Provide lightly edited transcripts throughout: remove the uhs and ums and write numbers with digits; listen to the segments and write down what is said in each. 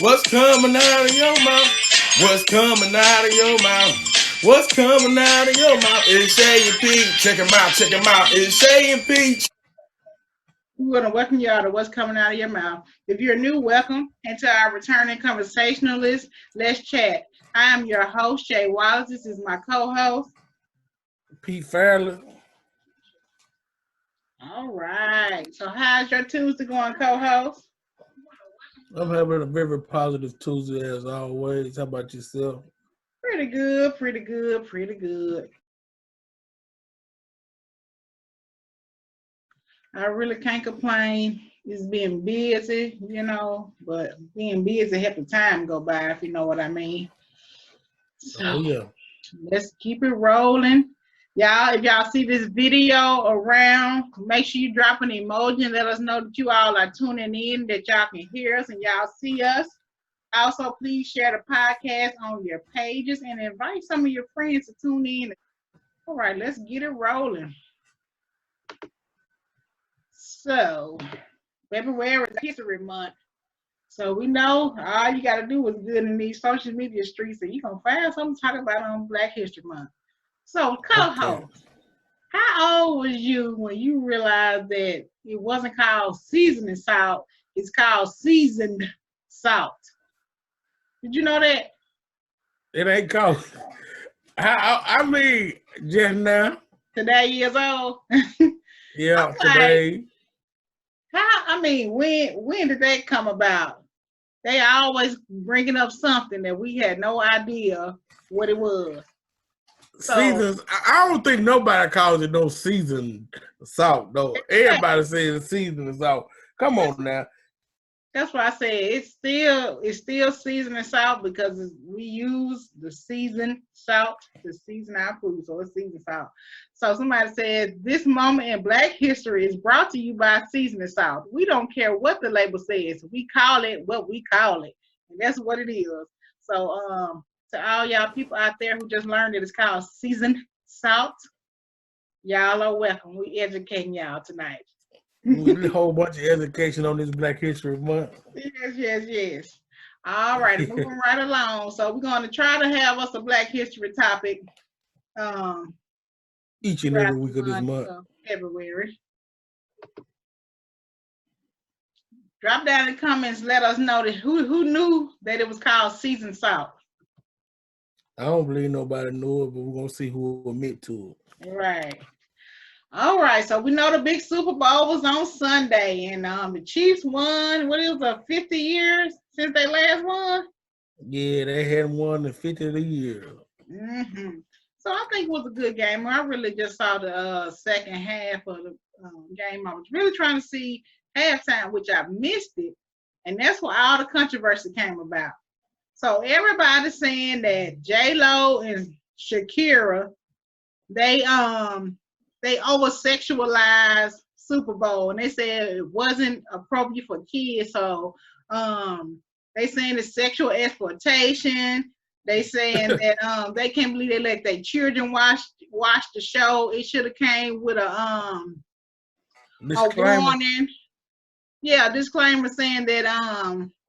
What's coming out of your mouth? What's coming out of your mouth? What's coming out of your mouth? It's Shay and Peach. Check him out, check him out. It's Shay and Peach. We want to welcome y'all to What's Coming Out of Your Mouth. If you're new, welcome. And to our returning conversationalists, let's chat. I am your host, Shay Wallace. This is my co-host, Pete Fairley. All right. So how's your Tuesday going, co-host? I'm having a very positive Tuesday as always. How about yourself? Pretty good, pretty good, pretty good. I really can't complain. It's being busy, but being busy help the time go by, if you know what I mean. So let's keep it rolling. Y'all, if y'all see this video around, make sure you drop an emoji and let us know that you all are tuning in, that y'all can hear us and y'all see us. Also, please share the podcast on your pages and invite some of your friends to tune in. All right, let's get it rolling. So, February is History Month. So we know all you got to do is good in these social media streets and you're going to find something to talk about on Black History Month. So, co-host, how old was you when you realized that it wasn't called seasoning salt, it's called seasoned salt? Did you know that? It ain't called. I mean, just now. Today years old? Yeah, today. When did that come about? They always bringing up something that we had no idea what it was. Seasons. I don't think nobody calls it no seasoned salt though. Everybody says seasoned salt. Come on now. That's why I say it's still seasoning salt because we use the seasoned salt to season our food, so it's seasoned salt. So somebody said this moment in Black history is brought to you by seasoning salt. We don't care what the label says. We call it what we call it, and that's what it is. So to all y'all people out there who just learned that it's called seasoned salt, y'all are welcome. We educating y'all tonight. We did a whole bunch of education on this Black History Month. Yes. All right, moving right along. So we're going to try to have us a Black History topic. Each and every week of this month. February. Drop down in the comments. Let us know that who knew that it was called seasoned salt. I don't believe nobody knew it, but we're going to see who will admit to it. Right. All right, so we know the big Super Bowl was on Sunday, and the Chiefs won. What is it, 50 years since they last won? Yeah, they hadn't won in 50 years. Mm-hmm. So I think it was a good game. I really just saw the second half of the game. I was really trying to see halftime, which I missed it, and that's where all the controversy came about. So everybody's saying that J-Lo and Shakira, they over-sexualized Super Bowl, and they said it wasn't appropriate for kids. So they saying it's sexual exploitation. They saying that they can't believe they let their children watch the show. It should have came with a warning. Yeah, disclaimer saying that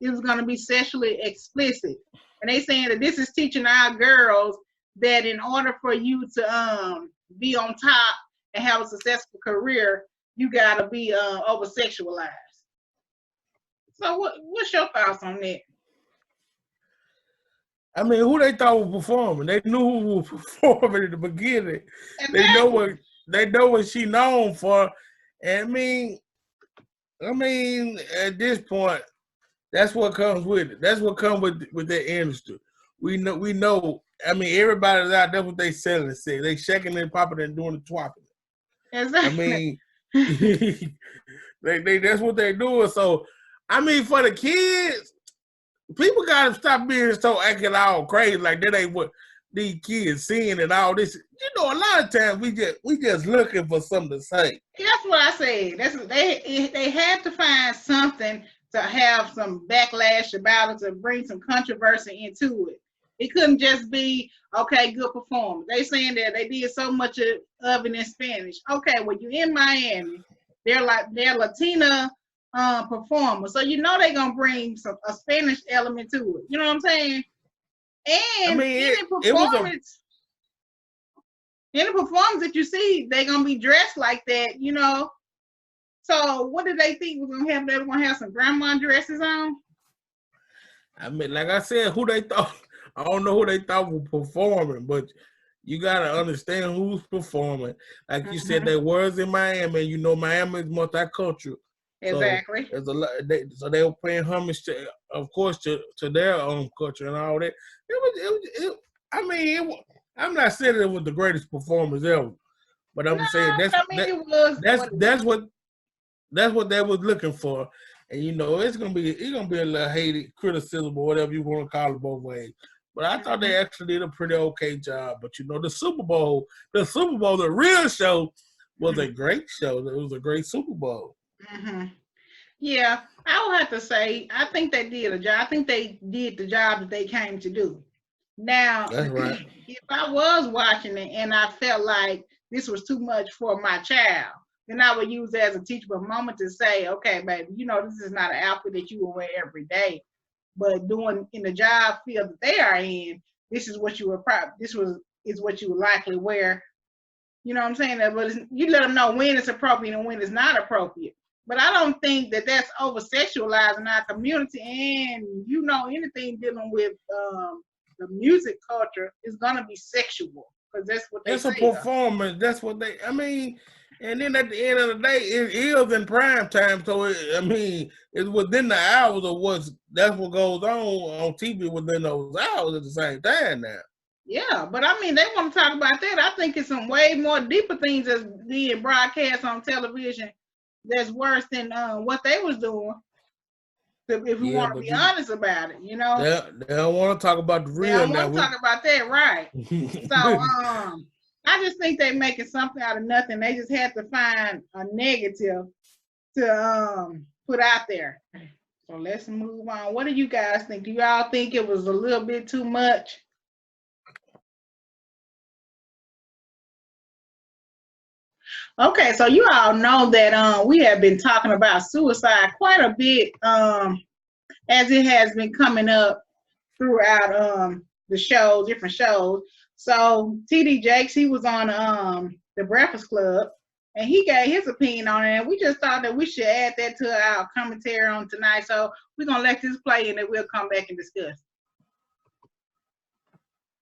it was going to be sexually explicit, and they saying that this is teaching our girls that in order for you to be on top and have a successful career, you gotta be over sexualized. So what's your thoughts on that? I mean, who they thought was performing? They knew who was performing in the beginning. Exactly. They know what she known for. And I mean, at this point, that's what comes with it. That's what comes with that industry. We know. I mean, everybody's out there what they selling. They shaking and popping and doing the twapping. Exactly. I mean, they that's what they're doing. So, I mean, for the kids, people gotta stop being so acting all crazy like that ain't what these kids seeing and all this. You know, a lot of times we just looking for something to say. That's what I said. They had to find something to have some backlash about it, to bring some controversy into it. It couldn't just be, okay, good performance. They saying that they did so much of it in Spanish. Okay, well, you're in Miami. They're Latina performer. So you know they're gonna bring a Spanish element to it. You know what I'm saying? I And mean, any performance that you see, they're gonna be dressed like that, you know. So what did they think was gonna happen? They were gonna have some grandma dresses on? I mean, like I said, who they thought, I don't know who they thought was performing, but you gotta understand who's performing. Like you said, they was in Miami, and you know Miami is multicultural. Exactly. So there's a lot. They were paying homage to, of course, to their own culture and all that. I'm not saying it was the greatest performance ever, but I'm saying that's what they was looking for. And you know, it's gonna be a little hated criticism or whatever you want to call it both ways. But I thought they actually did a pretty okay job. But you know, the Super Bowl, the real show, was a great show. It was a great Super Bowl. Yeah, I would have to say, I think they did a job. I think they did the job that they came to do. Now, that's right. If I was watching it and I felt like this was too much for my child, then I would use it as a teachable moment to say, okay, baby, you know, this is not an outfit that you will wear every day, but doing in the job field that they are in, this is what you would is what you would likely wear. You know what I'm saying? But you let them know when it's appropriate and when it's not appropriate. But I don't think that that's over sexualized in our community. And you know, anything dealing with the music culture is gonna be sexual because that's what they. It's a performance. That's what they. I mean, and then at the end of the day, it is in prime time. So it's within the hours of that's what goes on TV within those hours at the same time now. Yeah, but I mean, they want to talk about that. I think it's some way more deeper things that's being broadcast on television that's worse than what they was doing. If we want to be honest about it, you know, they don't want to talk about the real. They don't want to talk about that, right? So, I just think they're making something out of nothing. They just had to find a negative to put out there. So let's move on. What do you guys think? Do y'all think it was a little bit too much? Okay, so you all know that we have been talking about suicide quite a bit as it has been coming up throughout the shows, different shows. So TD Jakes, he was on the Breakfast Club, and he gave his opinion on it, and we just thought that we should add that to our commentary on tonight. So we're going to let this play, and then we'll come back and discuss.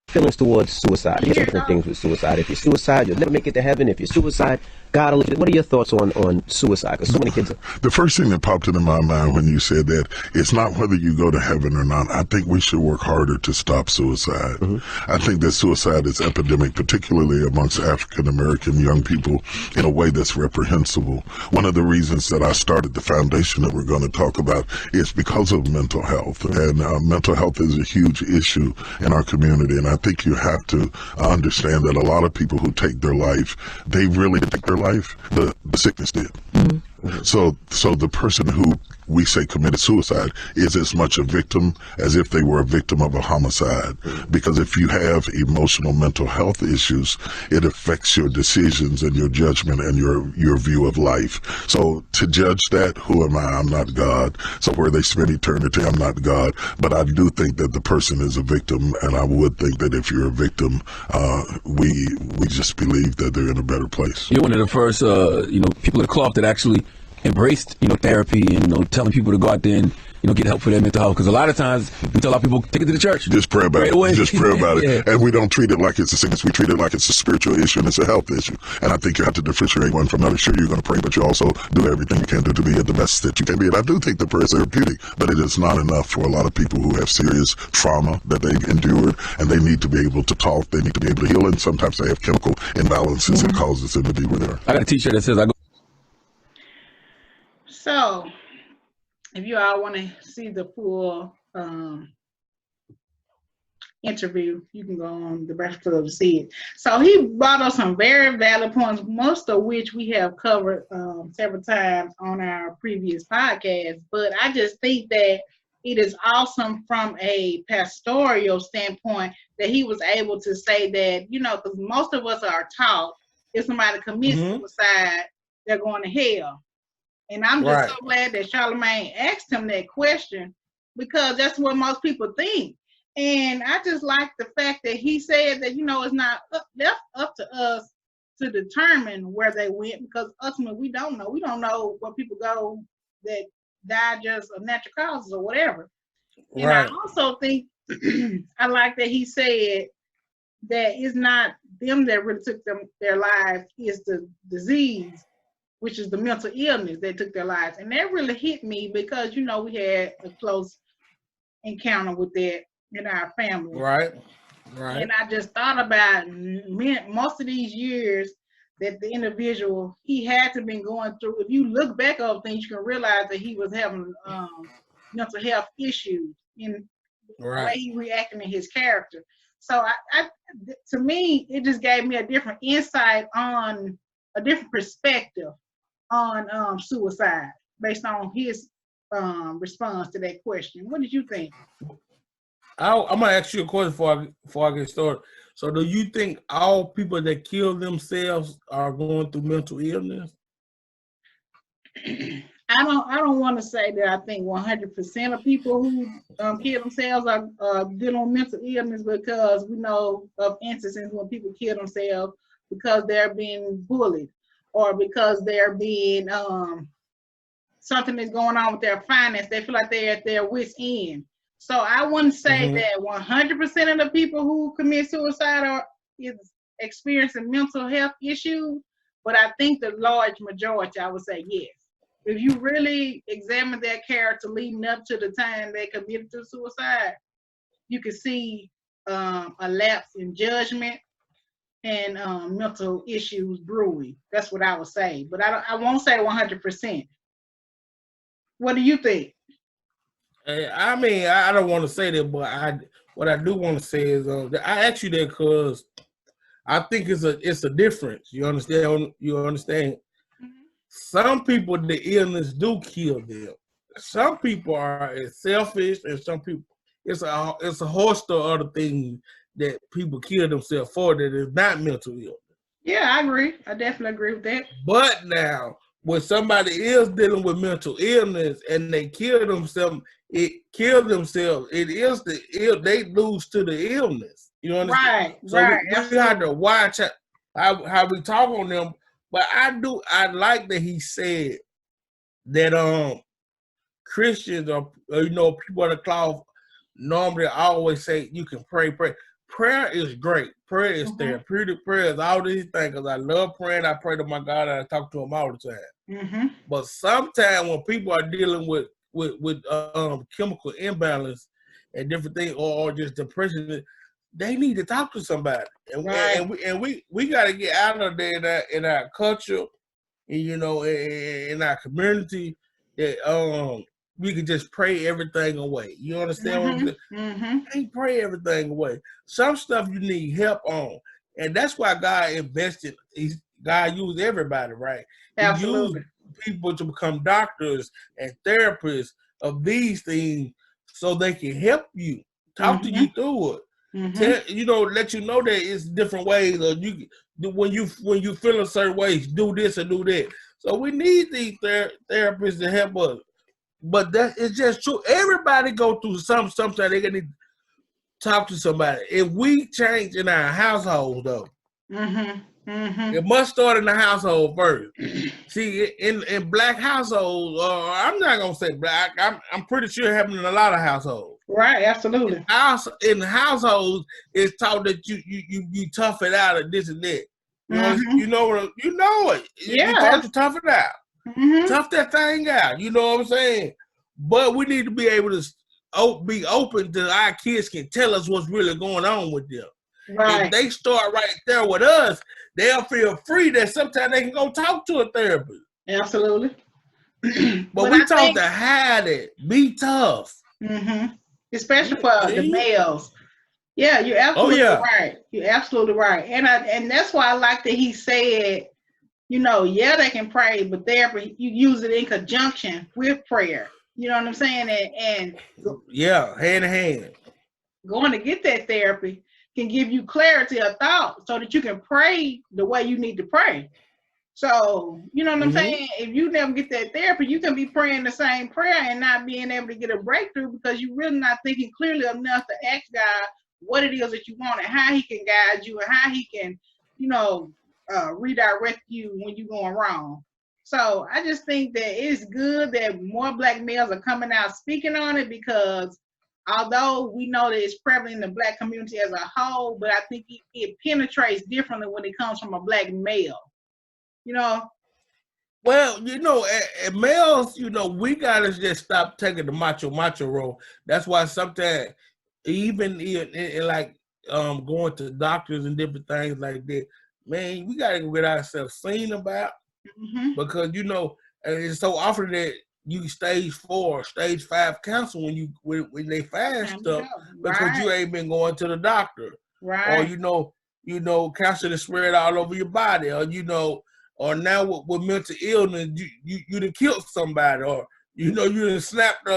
Feelings towards suicide. There's different things with suicide. If you're suicide, you'll never make it to heaven. If you're suicide, God will. What are your thoughts on suicide? Because so many kids. The first thing that popped into my mind when you said that, it's not whether you go to heaven or not. I think we should work harder to stop suicide. I think that suicide is epidemic, particularly amongst African American young people, in a way that's reprehensible. One of the reasons that I started the foundation that we're going to talk about is because of mental health, and mental health is a huge issue in our community. And I think you have to understand that a lot of people who take their life, they really take their life, the sickness did. So the person who we say committed suicide is as much a victim as if they were a victim of a homicide. Because if you have emotional mental health issues, it affects your decisions and your judgment and your view of life. So to judge that, who am I? I'm not God. So where they spend eternity, I'm not God. But I do think that the person is a victim, and I would think that if you're a victim, we just believe that they're in a better place. You're one of the first people of the cloth that actually embraced therapy and telling people to go out there and get help for their mental health, because a lot of times we tell our people take it to the church, just pray about it, just pray about yeah. it, and we don't treat it like it's a sickness. We treat it like it's a spiritual issue and it's a health issue. And I think you have to differentiate one from another. Sure, you're going to pray, but you also do everything you can do to be at the best that you can be. And I do think the prayer is therapeutic, but it is not enough for a lot of people who have serious trauma that they've endured, and they need to be able to talk, they need to be able to heal, and sometimes they have chemical imbalances that causes them to be where they are. I got a t-shirt that says I go. So, if you all want to see the full interview, you can go on the Breakfast Club to see it. So he brought us some very valid points, most of which we have covered several times on our previous podcast. But I just think that it is awesome from a pastoral standpoint that he was able to say that, because most of us are taught if somebody commits suicide, they're going to hell. And I'm just so glad that Charlamagne asked him that question, because that's what most people think. And I just like the fact that he said that, you know, it's not left up to us to determine where they went, because ultimately we don't know. We don't know where people go that die just of natural causes or whatever. And I also think I like that he said that it's not them that really took their lives, it's the disease, which is the mental illness that took their lives. And that really hit me because, you know, we had a close encounter with that in our family. Right. And I just thought about most of these years that the individual, he had to been going through. If you look back over things, you can realize that he was having mental health issues in the way he reacted in his character. So to me, it just gave me a different insight on a different perspective on suicide based on his response to that question. What did you think? I'm gonna ask you a question before I get started. So, do you think all people that kill themselves are going through mental illness? I don't want to say that I think 100% of people who kill themselves are dealing with mental illness, because we know of instances when people kill themselves because they're being bullied or because they're being something is going on with their finance. They feel like they're at their wit's end. So I wouldn't say that 100% of the people who commit suicide is experiencing mental health issues, but I think the large majority, I would say yes. If you really examine their character leading up to the time they committed to suicide, you can see a lapse in judgment and mental issues brewing. That's what I would say, but I won't say 100%. What do you think? I mean, I don't want to say that, but what I do want to say is I asked you that because I think it's a difference. You understand? Some people, the illness do kill them. Some people are selfish, and some people it's a host of other things that people kill themselves for that is not mental illness. Yeah, I agree. I definitely agree with that. But now, when somebody is dealing with mental illness and they kill themselves, they lose to the illness. You understand? Right, so right. We have to watch how we talk on them. But I like that he said that Christians or people of the cloth normally always say you can pray. Prayer is great. Prayer is therapeutic. Prayer is all these things, because I love praying. I pray to my God and I talk to him all the time. But sometimes when people are dealing with chemical imbalance and different things, or just depression, they need to talk to somebody. And we got to get out of there in our culture, and, in our community, that we can just pray everything away. You understand what I'm saying? Can't pray everything away. Some stuff you need help on. And that's why God invested. God used everybody, right? Absolutely. He used people to become doctors and therapists of these things so they can help you, talk to you through it. Let you know that it's different ways. Or when you feel a certain way, do this or do that. So we need these therapists to help us. But that is just true. Everybody go through sometimes they need to talk to somebody. If we change in our household, though, it must start in the household first. See, in black households, I'm not gonna say black. I'm pretty sure it happens in a lot of households. Right, absolutely. In households, it's taught that you tough it out and this and that. You know it. Yeah, you taught to tough it out. Tough that thing out. You know what I'm saying? But we need to be able to be open to our kids can tell us what's really going on with them. Right. If they start right there with us, they'll feel free that sometimes they can go talk to a therapist. Absolutely. But we taught to hide it, be tough. Especially for the males. Yeah, you're absolutely right. You're absolutely right. And that's why I like that he said, they can pray, but therapy, you use it in conjunction with prayer. You know what I'm saying? And hand in hand. Going to get that therapy can give you clarity of thought so that you can pray the way you need to pray. So, you know what I'm saying? If you never get that therapy, you can be praying the same prayer and not being able to get a breakthrough because you're really not thinking clearly enough to ask God what it is that you want and how he can guide you and how he can, you know, redirect you when you're going wrong. So I just think that it's good that more black males are coming out speaking on it because although we know that it's prevalent in the black community as a whole, but I think it penetrates differently when it comes from a black male. You know? Well, you know, males, you know, we gotta just stop taking the macho role. That's why sometimes even in like going to doctors and different things like that, man, we gotta get ourselves seen about because you know it's so often that you stage 4, stage 5 cancer when they find stuff because you ain't been going to the doctor, or you know cancer is spread all over your body, or you know. Or now with mental illness, you done killed somebody, or you know you done snapped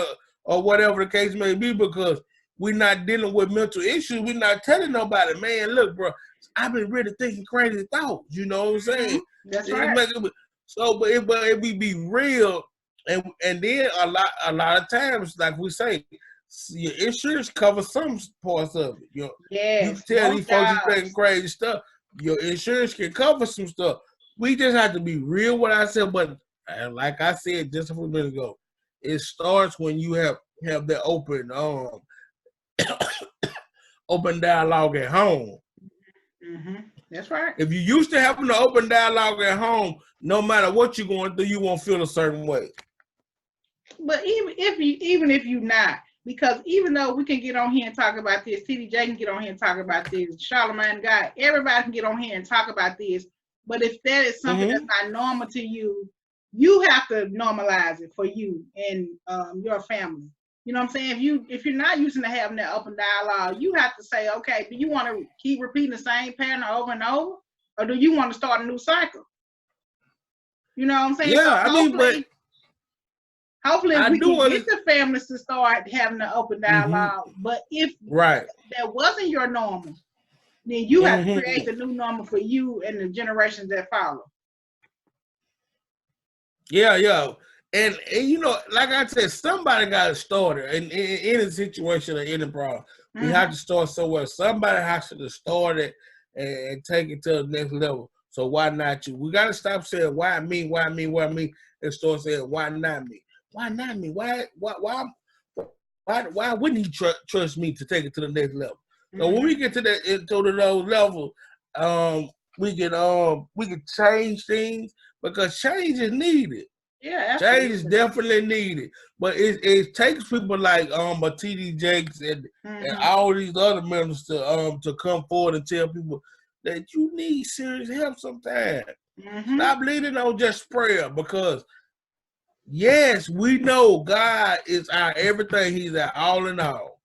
or whatever the case may be, because we're not dealing with mental issues. We're not telling nobody, man, look, bro, I've been really thinking crazy thoughts. You know what I'm saying? That's right. So, but if we be real, and then a lot of times, like we say, your insurance covers some parts of it. You tell these folks you thinking crazy stuff. Your insurance can cover some stuff. We just have to be real with ourselves, but like I said just a few minutes ago, it starts when you have the open open dialogue at home. That's right. If you used to having an open dialogue at home, no matter what you're going through, you won't feel a certain way. But even if you're not, because even though we can get on here and talk about this, TDJ can get on here and talk about this, Charlamagne God, everybody can get on here and talk about this. But if that is something that's not normal to you, you have to normalize it for you and your family. You know what I'm saying? If you're not used to having that open dialogue, you have to say, okay, do you want to keep repeating the same pattern over and over, or do you want to start a new cycle? You know what I'm saying? Yeah, so I mean, but hopefully we can get the families to start having an open dialogue. But if that wasn't your normal, then you have to create the new normal for you and the generations that follow. Yeah. And you know, like I said, somebody got to start it in any situation or any problem. We have to start somewhere. Somebody has to start it and take it to the next level. So why not you? We got to stop saying, why me, and start saying, why not me? Why not me? Why wouldn't he trust me to take it to the next level? So when we get to those levels, we can change things because change is needed. Yeah, absolutely. Change is definitely needed, but it takes people like T.D. Jakes and all these other members to come forward and tell people that you need serious help sometimes. Stop leaning on just prayer, because yes, we know God is our everything. He's our all in all.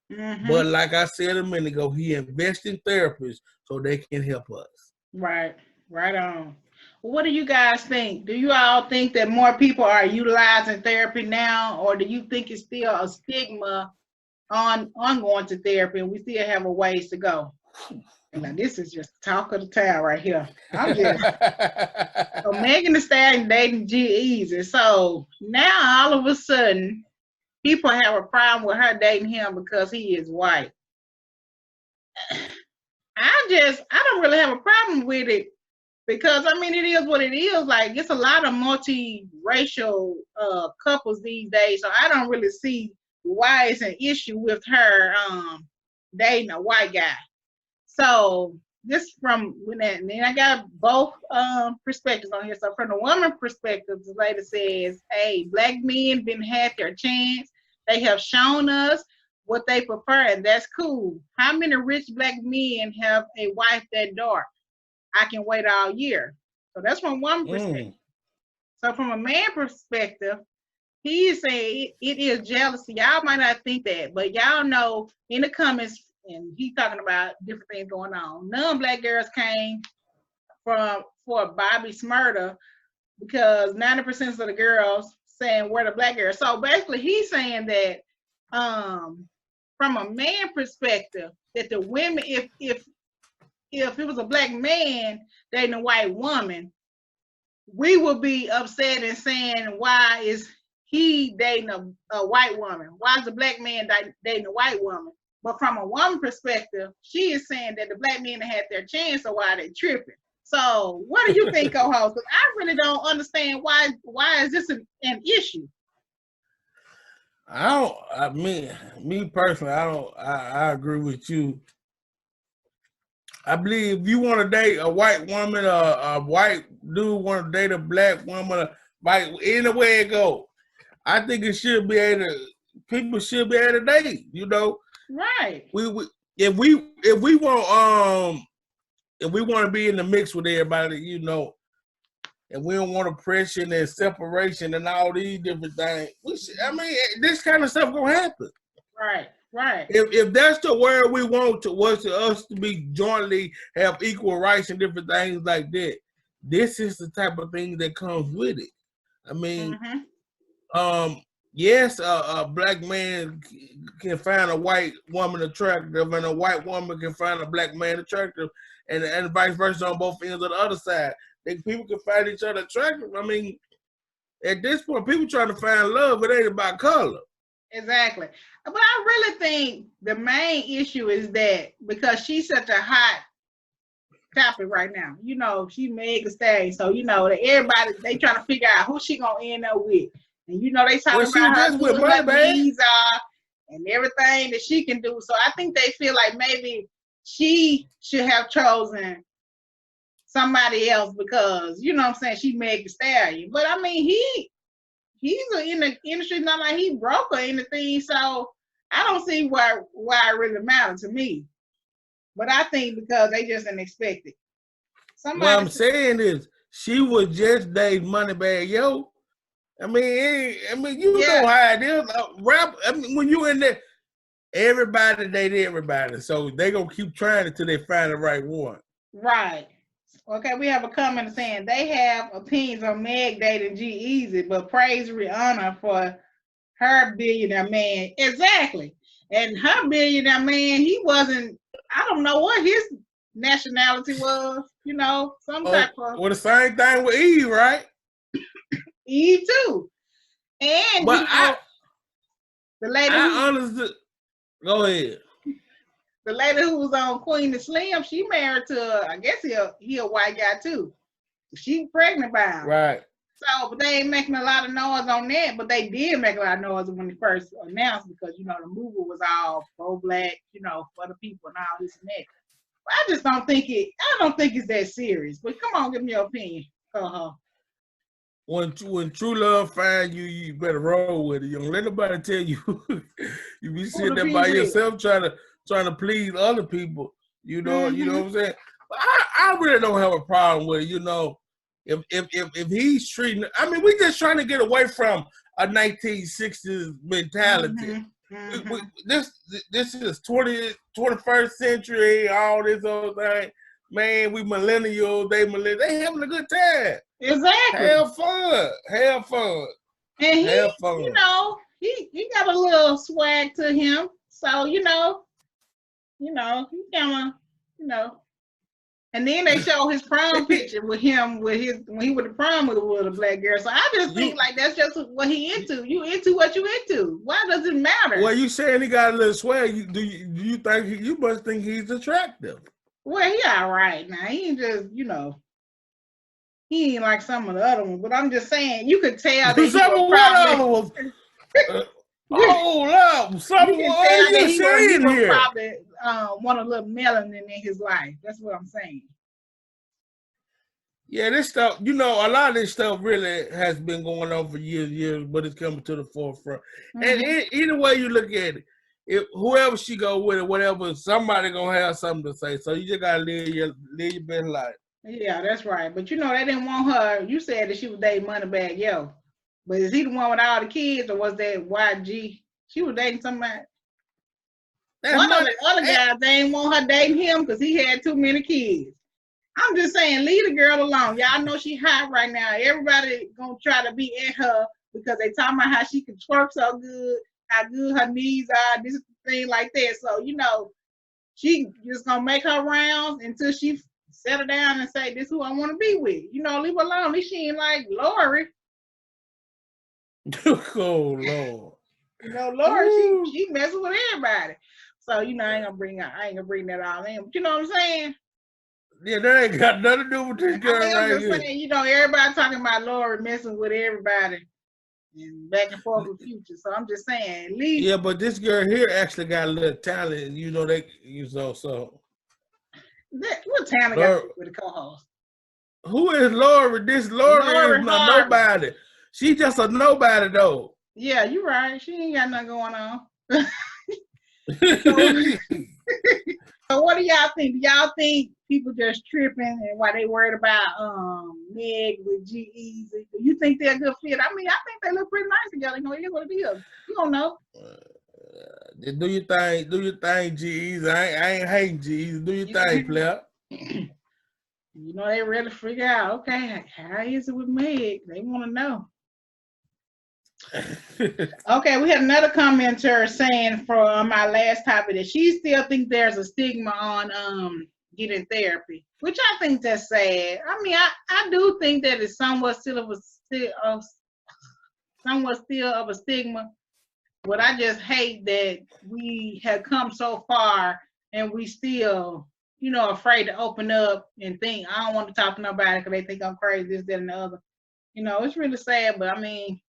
But like I said a minute ago, he invests in therapists so they can help us. Right on. What do you guys think? Do you all think that more people are utilizing therapy now, or do you think it's still a stigma on going to therapy and we still have a ways to go? Now, this is just talk of the town right here. I'm just so Meg The Stallion dating G-Eazy. So now all of a sudden, people have a problem with her dating him because he is white. I don't really have a problem with it, because I mean it is what it is. Like, it's a lot of multi-racial couples these days, so I don't really see why it's an issue with her dating a white guy. So this from and then I got both perspectives on here. So from the woman perspective, the lady says, hey, black men been had their chance. They have shown us what they prefer, and that's cool. How many rich black men have a wife that dark? I can wait all year. So that's from one perspective. So from a man perspective, he is saying it is jealousy. Y'all might not think that, but y'all know in the comments, and he's talking about different things going on. Non-black girls came for Bobby Smurda because 90% of the girls saying where the black girls. So basically, he's saying that from a man perspective, that the women, if it was a black man dating a white woman, we would be upset and saying, why is he dating a white woman? Why is the black man dating a white woman? But from a woman perspective, she is saying that the black men had their chance, so why are they tripping? So what do you think, co-host? Because I really don't understand why is this an issue? Me personally, I agree with you. I believe if you want to date a white woman, a white dude want to date a black woman, like any way it go, I think it should be people should be able to date. You know, right? If we want to be in the mix with everybody, you know, and we don't want oppression and separation and all these different things, this kind of stuff gonna happen. Right. Right. If that's the word we want was to us to be jointly have equal rights and different things like that, this is the type of thing that comes with it. I mean, yes, a black man can find a white woman attractive, and a white woman can find a black man attractive, and vice versa on both ends of the other side. People can find each other attractive. I mean, at this point, people trying to find love, it ain't about color. Exactly. But I really think the main issue is that because she's such a hot topic right now, you know, she Meg The Stallion. So, you know, that everybody, they trying to figure out who she going to end up with. And, you know, they talking about her needs are and everything that she can do. So I think they feel like maybe she should have chosen somebody else because, you know what I'm saying, she Meg The Stallion. But, I mean, he's in the industry, not like he broke or anything, so I don't see why it really matters to me. But I think because they just didn't expect it. What I'm saying is, she was just dating Moneybag Yo. I mean, you know how it is. Rap. I mean, when you in there, everybody date everybody, so they gonna keep trying until they find the right one. Right. Okay, we have a comment saying they have opinions on Meg dating G-Eazy, but praise Rihanna for her billionaire man. Exactly. And her billionaire man, he wasn't, I don't know what his nationality was, you know, some type of. Well, the same thing with Eve, right? Eve too. And but you know, the lady go ahead. The lady who was on Queen and Slim, she married to, I guess he a white guy too. She pregnant by him. Right. So, but they ain't making a lot of noise on that, but they did make a lot of noise when they first announced because, you know, the movie was all pro-black, you know, for the people and all this and that. But I just don't think it's that serious. But come on, give me your opinion. When true love finds you, you better roll with it. You don't let nobody tell you you be sitting there by yourself trying to please other people. You know, you know what I'm saying? But I really don't have a problem with it, you know. If he's treating, I mean, we just trying to get away from a 1960s mentality. This is 21st century, all this other thing. Man, we millennials, they having a good time. Exactly. Have fun. And you know, he got a little swag to him. So, you know, he kind of, you know. And then they show his prom picture with him when he went to prom with a black girl. So I just think like that's just what he into. You into what you into. Why does it matter? Well, you saying he got a little swag. Do you think you must think he's attractive? Well, he all right now. He ain't just, you know, he ain't like some of the other ones. But I'm just saying, you could tell that some of what other ones. Probably want a little melanin in his life. That's what I'm saying. Yeah, this stuff, you know, a lot of this stuff really has been going on for years, but it's coming to the forefront. And either way you look at it, if whoever she go with or whatever, somebody gonna have something to say. So you just gotta live your best life. Yeah, that's right. But you know, they didn't want her. You said that she was dating Moneybag Yo. But is he the one with all the kids, or was that YG? She was dating somebody. One of the other guys, they ain't want her dating him because he had too many kids. I'm just saying, leave the girl alone. Y'all know she hot right now. Everybody gonna try to be at her because they talking about how she can twerk so good, how good her knees are, this thing like that. So, you know, she just gonna make her rounds until she settle down and say, this is who I want to be with. You know, leave her alone. At least she ain't like Lori. Oh, Lord. You know, Lori, she messing with everybody. So, you know, I ain't gonna bring that all in. But you know what I'm saying? Yeah, that ain't got nothing to do with this girl I'm right just here. saying, you know, everybody talking about Lori messing with everybody and back and forth with Future. So I'm just saying, at least. Yeah, but this girl here actually got a little talent. You know, so. What talent got with the co-host? Who is Lori? This Lori is not nobody. She just a nobody though. Yeah, you're right. She ain't got nothing going on. So what do y'all think? Do y'all think people just tripping and why they worried about Meg with G-Eazy? Do you think they're a good fit? I mean, I think they look pretty nice together. You know, it is what it is. You don't know. Do your thing, G-Eazy. I ain't hating G-Eazy. Do your thing, player. You know, they really figure out, okay, how is it with Meg? They want to know. Okay, we had another commenter saying for my last topic that she still thinks there's a stigma on getting therapy, which I think that's sad. I mean, I do think that it's somewhat still of a stigma, but I just hate that we have come so far and we still, you know, afraid to open up and think, I don't want to talk to nobody because they think I'm crazy, this, that, and the other. You know, it's really sad, but I mean,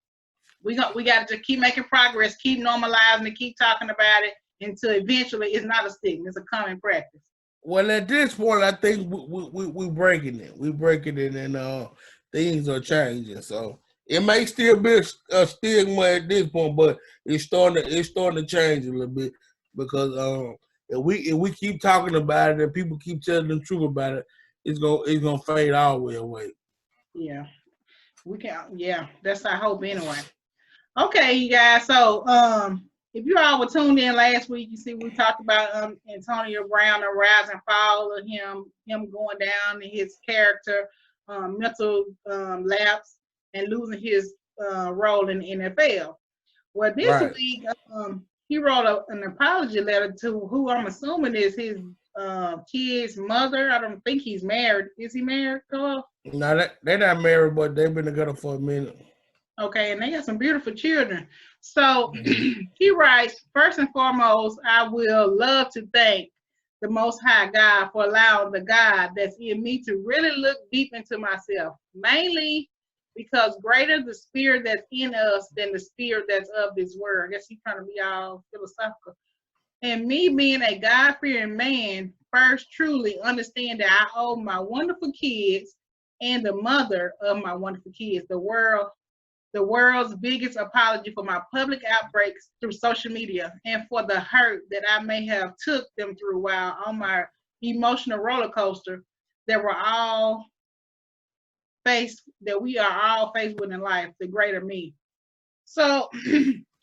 we got to keep making progress, keep normalizing it, keep talking about it until eventually it's not a stigma, it's a common practice. Well, at this point, I think we breaking it. We breaking it, and things are changing. So it may still be a stigma at this point, but it's starting to change a little bit because if we keep talking about it and people keep telling the truth about it, it's gonna fade all the way away. Yeah, we can. Yeah, that's our hope anyway. Okay, you guys. So, if you all were tuned in last week, you see we talked about Antonio Brown, the rise and fall of him going down in his character, mental lapse, and losing his role in the NFL. Well, this week, he wrote an apology letter to who I'm assuming is his kid's mother. I don't think he's married. Is he married, Carl? No, they're not married, but they've been together for a minute. Okay, and they got some beautiful children. So he writes, first and foremost, I will love to thank the Most High God for allowing the God that's in me to really look deep into myself, mainly because greater the spirit that's in us than the spirit that's of this world. I guess he's trying to be all philosophical. And me being a God-fearing man, first truly understand that I owe my wonderful kids and the mother of my wonderful kids, the world's biggest apology for my public outbreaks through social media and for the hurt that I may have took them through while on my emotional roller coaster that we are all faced with in life, the greater me. So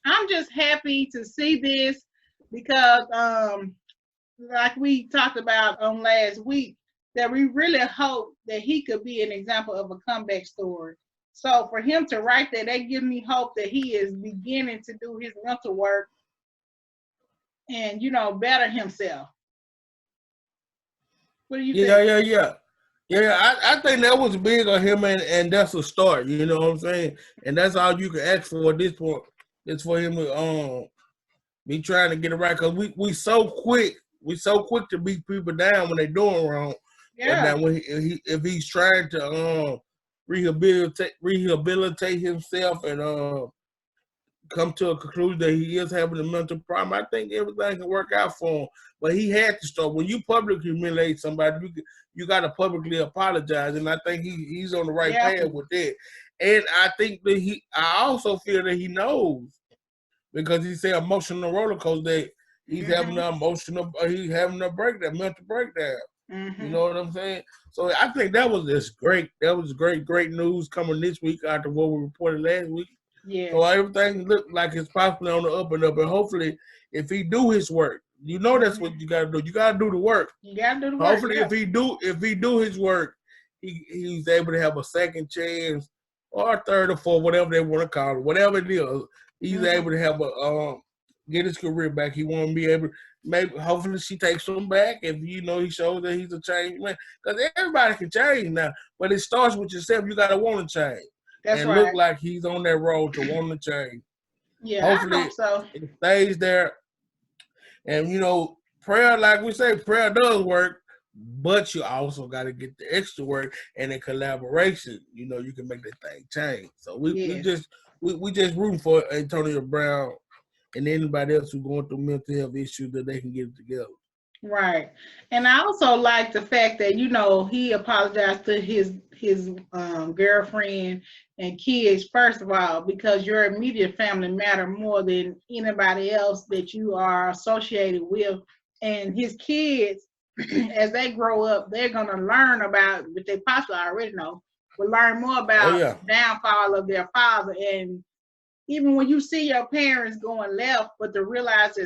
I'm just happy to see this because like we talked about on last week, that we really hope that he could be an example of a comeback story. So for him to write that gives me hope that he is beginning to do his mental work and, you know, better himself. What do you think? Yeah, I think that was big on him, and that's a start. You know what I'm saying? And that's all you can ask for at this point. Is for him to be trying to get it right, because we so quick to beat people down when they're doing wrong. Yeah. But now if he's trying to rehabilitate himself and come to a conclusion that he is having a mental problem, I think everything can work out for him. But he had to start. When you publicly humiliate somebody, you got to publicly apologize, and I think he's on the right path with that. And I think that I also feel that he knows, because he said emotional roller coaster, that he's having he's having a breakdown, mental breakdown. Mm-hmm. You know what I'm saying? So I think that was just great. That was great news coming this week after what we reported last week. Yeah. So everything looked like it's possibly on the up and up, and hopefully, if he do his work, you know that's what you got to do. You got to do the work. You got to do the work. Hopefully, if he do his work, he's able to have a second chance or a third or fourth, whatever they want to call it, whatever it is. He's able to have get his career back. He want to be able, maybe, hopefully she takes him back if, you know, he shows that he's a changed man. Because everybody can change now, but it starts with yourself. You got to want to change. That's and right. look like he's on that road to want to change. Yeah, hopefully I hope so. It stays there. And, you know, prayer, like we say, prayer does work, but you also got to get the extra work, and in collaboration, you know, you can make that thing change. So we just rooting for Antonio Brown and anybody else who's going through mental health issues that they can get it together. Right. And I also like the fact that, you know, he apologized to his girlfriend and kids, first of all, because your immediate family matter more than anybody else that you are associated with. And his kids, as they grow up, they're going to learn about, which they possibly already know, will learn more about the downfall of their father. And even when you see your parents going left, but to realize that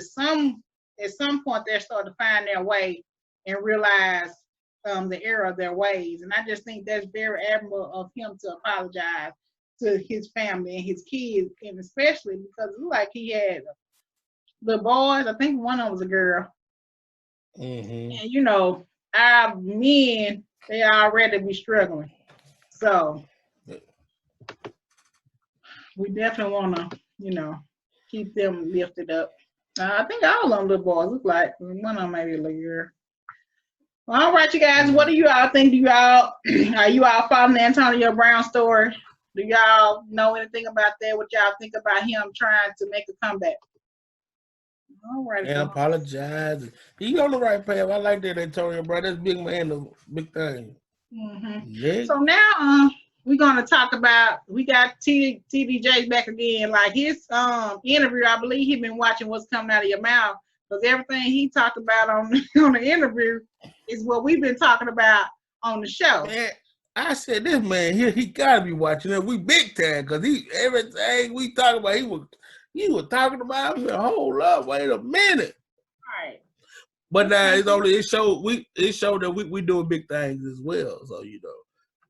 at some point they're starting to find their way and realize the error of their ways. And I just think that's very admirable of him to apologize to his family and his kids, and especially because it looked like he had the boys. I think one of them was a girl. Mm-hmm. And, you know, our men, they already be struggling. So we definitely want to, you know, keep them lifted up. I think all of them little boys look like one of them maybe a little girl. Well, all right, you guys, what do you all think? Are you all following the Antonio Brown story? Do y'all know anything about that? What y'all think about him trying to make a comeback? All right. And apologize. He on the right path. I like that, Antonio Brown. That's big man, the big thing. Mm-hmm. Yeah. So now we're going to talk about, we got TDJ back again. Like his interview, I believe he's been watching what's coming out of your mouth, because everything he talked about on the interview is what we've been talking about on the show. Man, I said, this man here, he got to be watching it. We big time, because everything we talk about, he was talking about it. Hold up, wait a minute. All right. But now it showed that we doing big things as well. So, you know.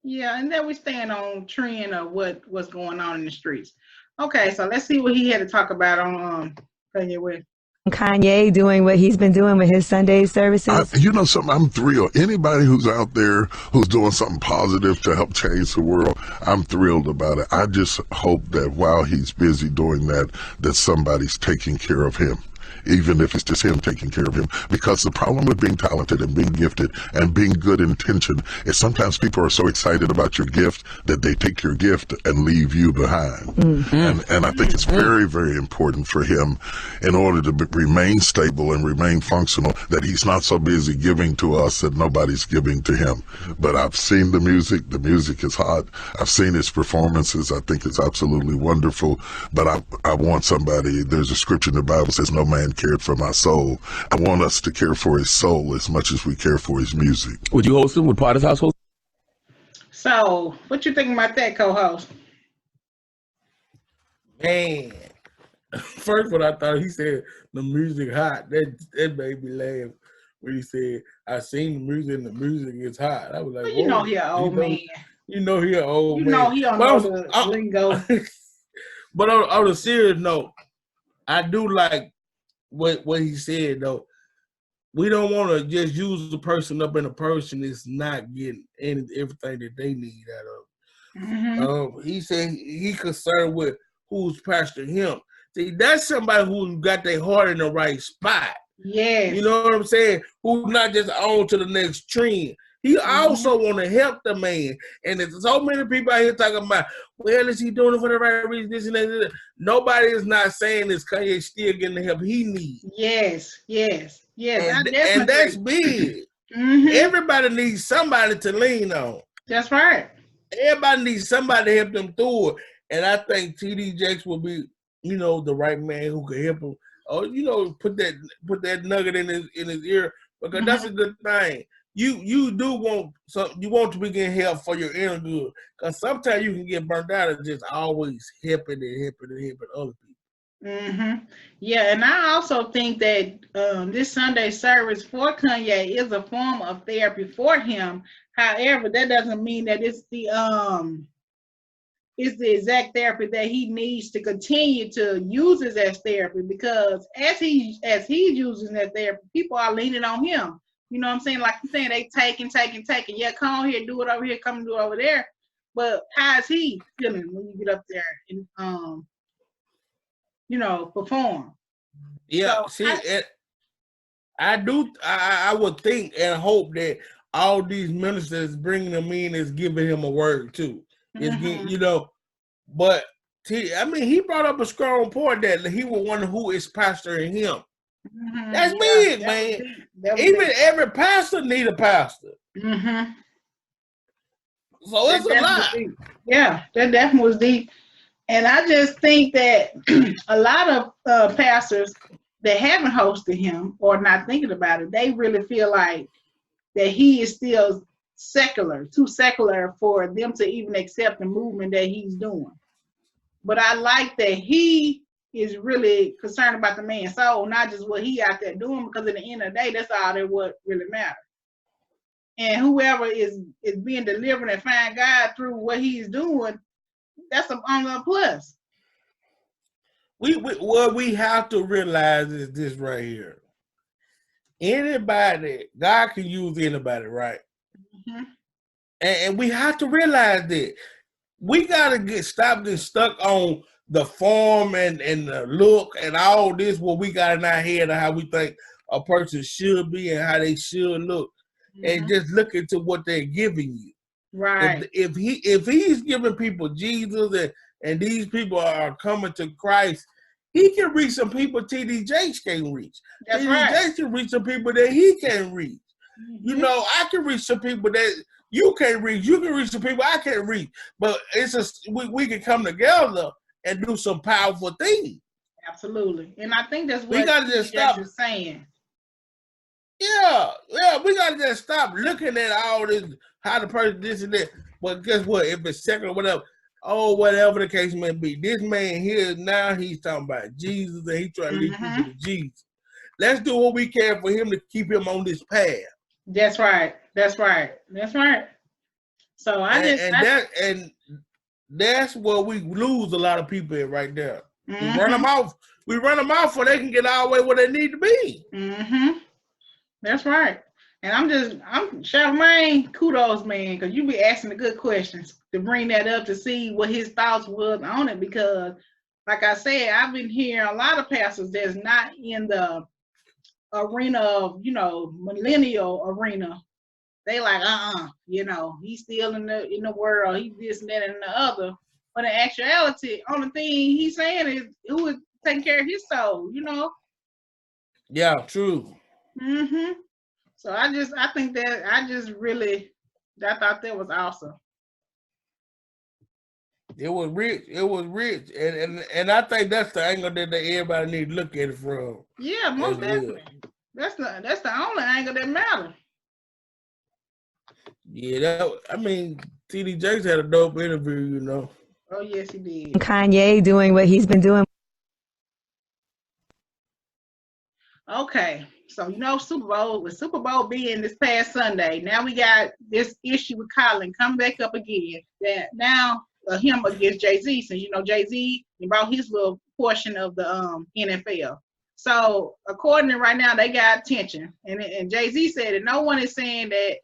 Yeah, and then we stand on trend of what's going on in the streets. Okay, so let's see what he had to talk about on Kanye West. Kanye doing what he's been doing with his Sunday services. You know something, I'm thrilled. Anybody who's out there who's doing something positive to help change the world, I'm thrilled about it. I just hope that while he's busy doing that somebody's taking care of him. Even if it's just him taking care of him. Because the problem with being talented and being gifted and being good intentioned is sometimes people are so excited about your gift that they take your gift and leave you behind. Mm-hmm. And I think it's very, very important for him, in order to remain stable and remain functional, that he's not so busy giving to us that nobody's giving to him. But I've seen the music. The music is hot. I've seen his performances. I think it's absolutely wonderful. But I want somebody, there's a scripture in the Bible that says, no man cared for my soul. I want us to care for his soul as much as we care for his music. Would you host him? Would Potter's House host? So, what you think about that, co-host? Man, first what I thought, he said the music hot. That made me laugh when he said, I seen the music and the music is hot. I was like, well, you know he an old man. You know he an old man. You know he don't know the lingo. But on a serious note, I do like what he said though. We don't want to just use the person up in a person that's not getting everything that they need out of. Mm-hmm. He said he concerned with who's pastoring him. See, that's somebody who got their heart in the right spot. Yeah. You know what I'm saying? Who's not just on to the next trend. He also want to help the man. And there's so many people out here talking about, well, is he doing it for the right reason? This and that. Nobody is not saying this. Kanye still getting the help he needs. Yes. And that's big. Mm-hmm. Everybody needs somebody to lean on. That's right. Everybody needs somebody to help them through it. And I think TD Jakes will be, you know, the right man who can help him. Or, you know, put that nugget in his ear, because that's a good thing. You do want to be getting help for your inner good, because sometimes you can get burnt out of just always helping other people. Mm-hmm. Yeah, and I also think that this Sunday service for Kanye is a form of therapy for him. However, that doesn't mean that it's the is the exact therapy that he needs to continue to use as therapy, because as he's using that therapy, people are leaning on him. You know what I'm saying? Like you're saying, they taking. Yeah, come on here, do it over here, come and do it over there. But how is he feeling when you get up there and perform? Yeah, so I would think and hope that all these ministers bringing him in is giving him a word too. Is getting, but he brought up a strong point that he was one who is pastoring him. That's big, man. Even every pastor need a pastor. So it's a lot. Deep. Yeah, that definitely was deep. And I just think that a lot of pastors that haven't hosted him or not thinking about it, they really feel like that he is still too secular for them to even accept the movement that he's doing. But I like that he is really concerned about the man's soul, not just what he out there doing, because at the end of the day, that's all that what really matters. And whoever is being delivered and find God through what he's doing, that's on the plus. What we have to realize is this right here. Anybody, God can use anybody, right? And we have to realize that we gotta get stopped and stuck on the form and the look and all this, what we got in our head of how we think a person should be and how they should look, and just look into what they're giving you. Right. If he's giving people Jesus and these people are coming to Christ, he can reach some people TD Jakes can't reach. That's TD right. Jakes can reach some people that he can't reach. I can reach some people that you can't reach. You can reach some people I can't reach. But we can come together and do some powerful things. Absolutely. And I think that's what we gotta just stop saying. Yeah, we gotta just stop looking at all this, how the person this and that. But guess what? If it's secular or whatever the case may be, this man here now he's talking about Jesus and he's trying to lead people to Jesus. Let's do what we can for him to keep him on this path. That's right. So that's where we lose a lot of people at right there. We run them off. We run them off so they can get all the way where they need to be. That's right. And I'm Charlemagne, kudos, man, because you be asking the good questions to bring that up to see what his thoughts was on it. Because, like I said, I've been hearing a lot of pastors that's not in the arena of, millennial arena. They like, he's still in the world, he's this and that and the other. But in actuality, only thing he's saying is who is taking care of his soul, Yeah, true. So I thought that was awesome. It was rich. And I think that's the angle that everybody need to look at it from. Yeah, most definitely. That's the only angle that matters. Yeah, TD Jakes had a dope interview, Oh yes, he did. Kanye doing what he's been doing. Okay, so SuperBowl being this past Sunday, now we got this issue with Colin come back up again. That now him against Jay-Z, so Jay-Z brought his little portion of the NFL. So according to right now, they got attention, and Jay-Z said that no one is saying that.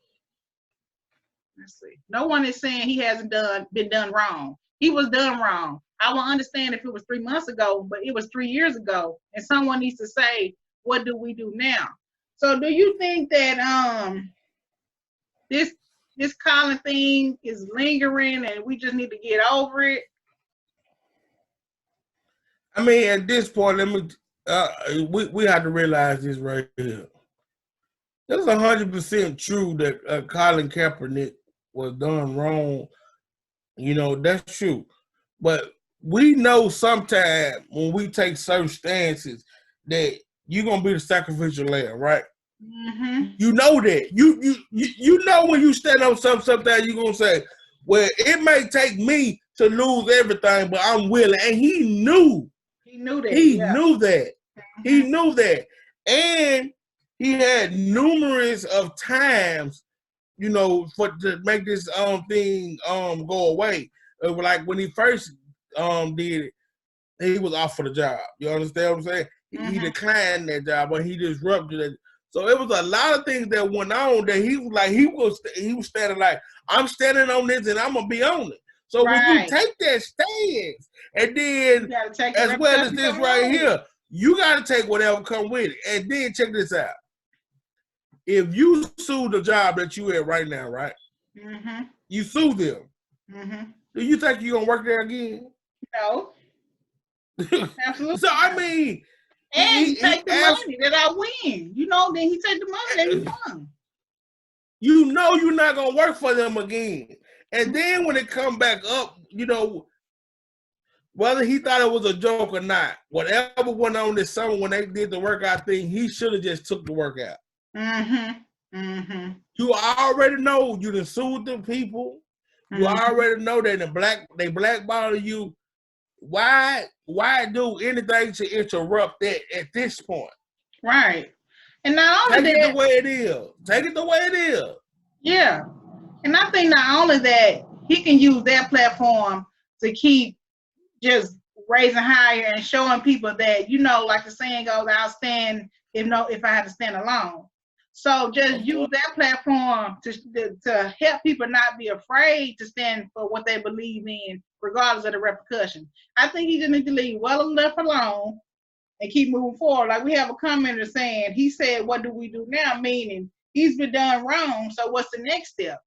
Let's see, no one is saying he hasn't been done wrong. He was done wrong. I will understand if it was 3 months ago, but it was 3 years ago, and someone needs to say, what do we do now? So do you think that this Colin thing is lingering and we just need to get over it? At this point, we have to realize this right here. It's 100% true that Colin Kaepernick was done wrong. That's true. But we know sometimes when we take certain stances that you're gonna be the sacrificial lamb, right? You know that. You know when you stand up sometimes you're gonna say, well, it may take me to lose everything, but I'm willing. And he knew that. He knew that. He knew that. And he had numerous of times, to make this thing go away. It was like when he first did it, he was off for the job. You understand what I'm saying? He declined that job, but he disrupted it. So it was a lot of things that went on that he was standing like, I'm standing on this and I'm gonna be on it. So when you take that stance, and then as well as this right here, you gotta take whatever come with it. And then check this out. If you sue the job that you at right now, right? You sue them. Do you think you're gonna work there again? No. Absolutely. So I mean, and he take the money that I win. You know, then he take the money that he won. You know you're not gonna work for them again. And then when it come back up, you know, whether he thought it was a joke or not, whatever went on this summer when they did the workout thing, he should have just took the workout. You already know you done sued them people. You already know that they blackball you. Why do anything to interrupt that at this point? Right. And not only Take it the way it is. Take it the way it is. Yeah. And I think not only that, he can use that platform to keep just raising higher and showing people that, you know, like the saying goes, I'll stand if I had to stand alone. So just use that platform to help people not be afraid to stand for what they believe in, regardless of the repercussions. I think he just need to leave well enough alone and keep moving forward. Like we have a commenter saying, he said, what do we do now? Meaning he's been done wrong, so what's the next step?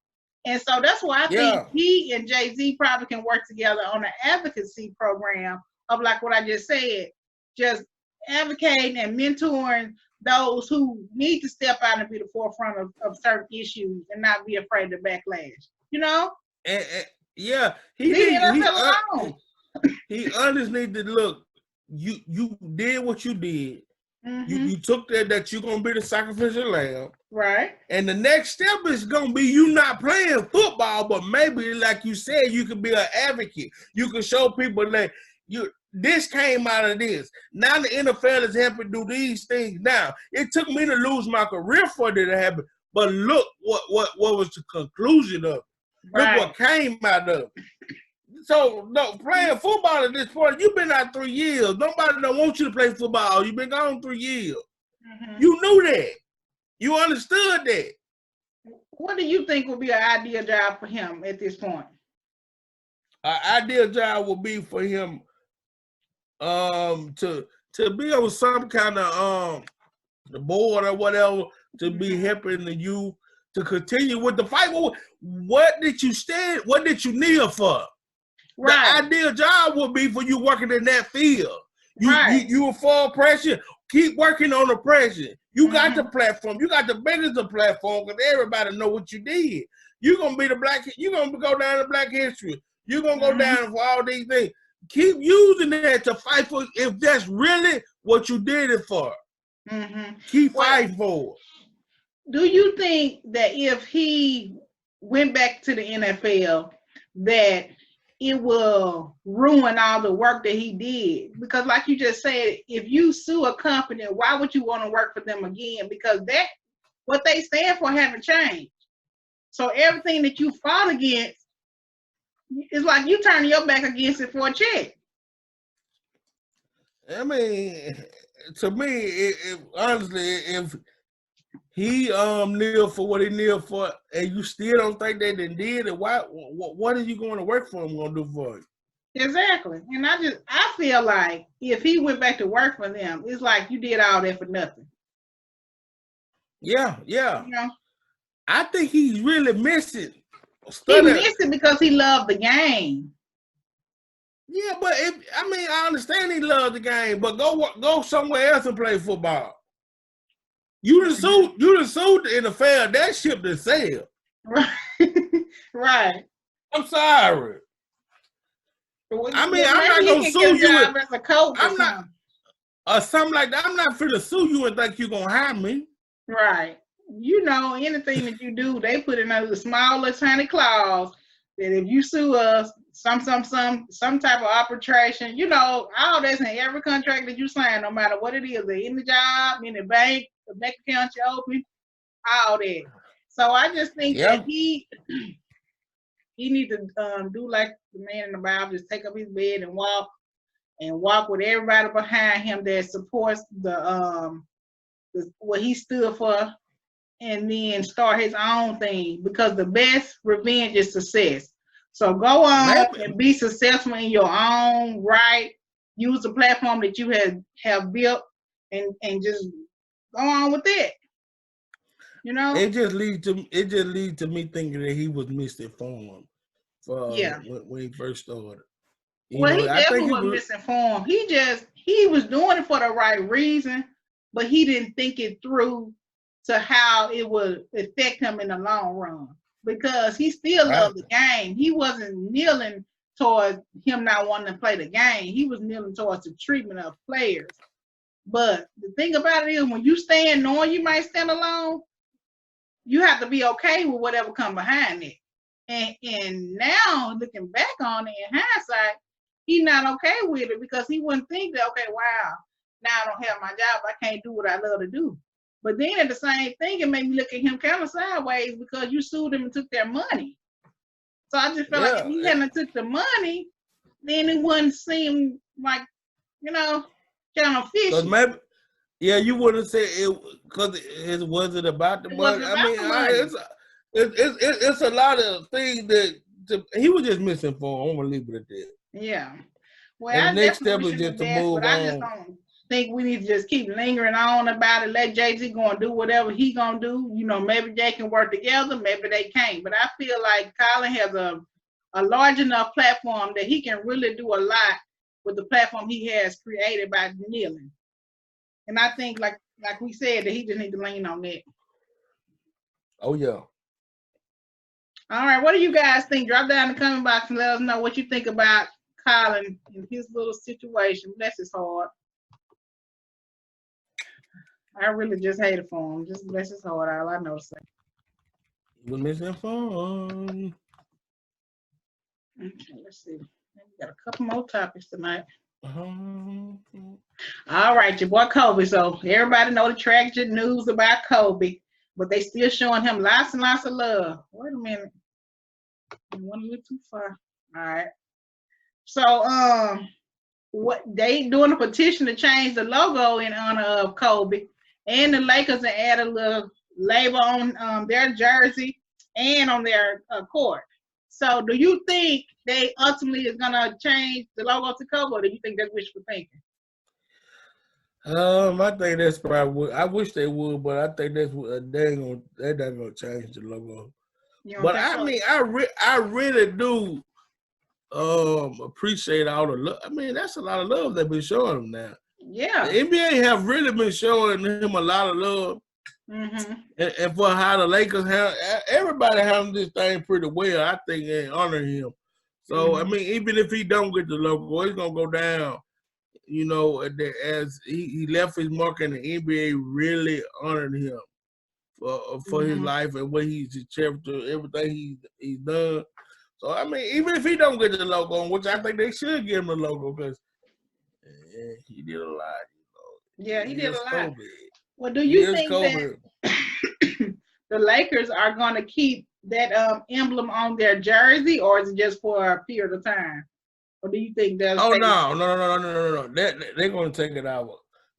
And so that's why I think he and Jay-Z probably can work together on an advocacy program of like what I just said, just advocating and mentoring those who need to step out and be the forefront of certain issues and not be afraid of backlash. You know? Yeah, he honestly need to look. You did what you did. You took that you're gonna be the sacrificial lamb, right? And the next step is gonna be you not playing football, but maybe like you said, you could be an advocate. You can show people that this came out of this. Now the NFL is helping do these things. Now it took me to lose my career for it to happen, but look what was the conclusion of it. Look what came out of it. So, no, playing football at this point, you've been out 3 years. Nobody don't want you to play football. You've been gone 3 years. You knew that. You understood that. What do you think would be an ideal job for him at this point? An ideal job would be for him to be on some kind of the board or whatever, to be helping the youth to continue with the fight. What did you stand? What did you kneel for? Right. The ideal job would be for you working in that field. You are for oppression. Keep working on oppression. You got the platform. You got the biggest of platform because everybody know what you did. You're gonna be you're gonna go down to Black history. You're gonna go down for all these things. Keep using that to fight for if that's really what you did it for. Keep fighting for it. Do you think that if he went back to the NFL, that it will ruin all the work that he did? Because like you just said, if you sue a company, why would you want to work for them again? Because that what they stand for haven't changed. So everything that you fought against, it's like you turning your back against it for a check. I mean, to me, honestly, if he kneeled for what he kneeled for, and you still don't think they did it, what are you going to work for him gonna do for you? Exactly. And I feel like if he went back to work for them, it's like you did all that for nothing. Yeah. You know? I think he's really missing. He missed it because he loved the game. Yeah, but I understand he loved the game, but go somewhere else and play football. You done sued the NFL. That ship done sailed. Right. I'm sorry. I mean, I'm not gonna sue you as a coach or something like that. I'm not finna sue you and think you're gonna hire me. Right. You know, anything that you do, they put in a small little tiny clause that if you sue us, some type of arbitration, you know, all that's in every contract that you sign, no matter what it is, in the job, in the bank, the bank account you open, all that. So I just think that He need to do like the man in the Bible, just take up his bed and walk with everybody behind him that supports what he stood for, and then start his own thing, because the best revenge is success. So go on and be successful in your own right. Use the platform that you have built and just go on with it. You know? It just leads to me thinking that he was misinformed for when he first started. He definitely was misinformed. He was doing it for the right reason, but he didn't think it through to how it would affect him in the long run, because he still loved the game. He wasn't kneeling towards him not wanting to play the game. He was kneeling towards the treatment of players. But the thing about it is, when you stand knowing you might stand alone, you have to be okay with whatever come behind it. And now, looking back on it in hindsight, he's not okay with it, because he wouldn't think that, okay, wow, now I don't have my job, I can't do what I love to do. But then at the same thing, it made me look at him kind of sideways, because you sued them and took their money. So I just felt like if he hadn't took the money, then it wouldn't seem like, kind of fishy. Maybe, you wouldn't say it because it wasn't about the money. It's a lot of things that he was just misinformed. I'm gonna leave it at that. Yeah. Well, and the next step is just to move on. I just don't think we need to just keep lingering on about it. Let Jay-Z go and do whatever he gonna do. Maybe they can work together, maybe they can't. But I feel like Colin has a large enough platform that he can really do a lot with the platform he has created by kneeling. And I think, like we said, that he just needs to lean on that. Oh yeah. All right, what do you guys think? Drop down in the comment box and let us know what you think about Colin and his little situation. Bless his heart. I really just hate it for him. Just bless his heart. All I know to say. We're misinformed. Okay, let's see. We got a couple more topics tonight. All right, your boy Kobe. So everybody know the tragic news about Kobe, but they still showing him lots and lots of love. Wait a minute. I went a little too far. All right. So what they doing a petition to change the logo in honor of Kobe, and the Lakers added a little label on their jersey and on their court. So do you think they ultimately is gonna change the logo to Kobe, or do you think that's wishful thinking? I think that's probably. I wish they would, but I think that's what they're not gonna change the logo. But I mean, I really do appreciate all the love. I mean, that's a lot of love they've been showing him now. Yeah, the NBA have really been showing him a lot of love. Mm-hmm. And for how the Lakers have, everybody handled this thing pretty well, I think, and honor him. So I mean, even if he don't get the logo, he's gonna go down. As he left his mark, and the NBA really honored him for his life and what he's achieved, everything he's done. So I mean, even if he don't get the logo, which I think they should give him a logo, because he did a lot. Yeah, he did a lot. Well, do you think that the Lakers are going to keep that emblem on their jersey, or is it just for a period of time? Or do you think they'll? Oh no! They're going to take it out.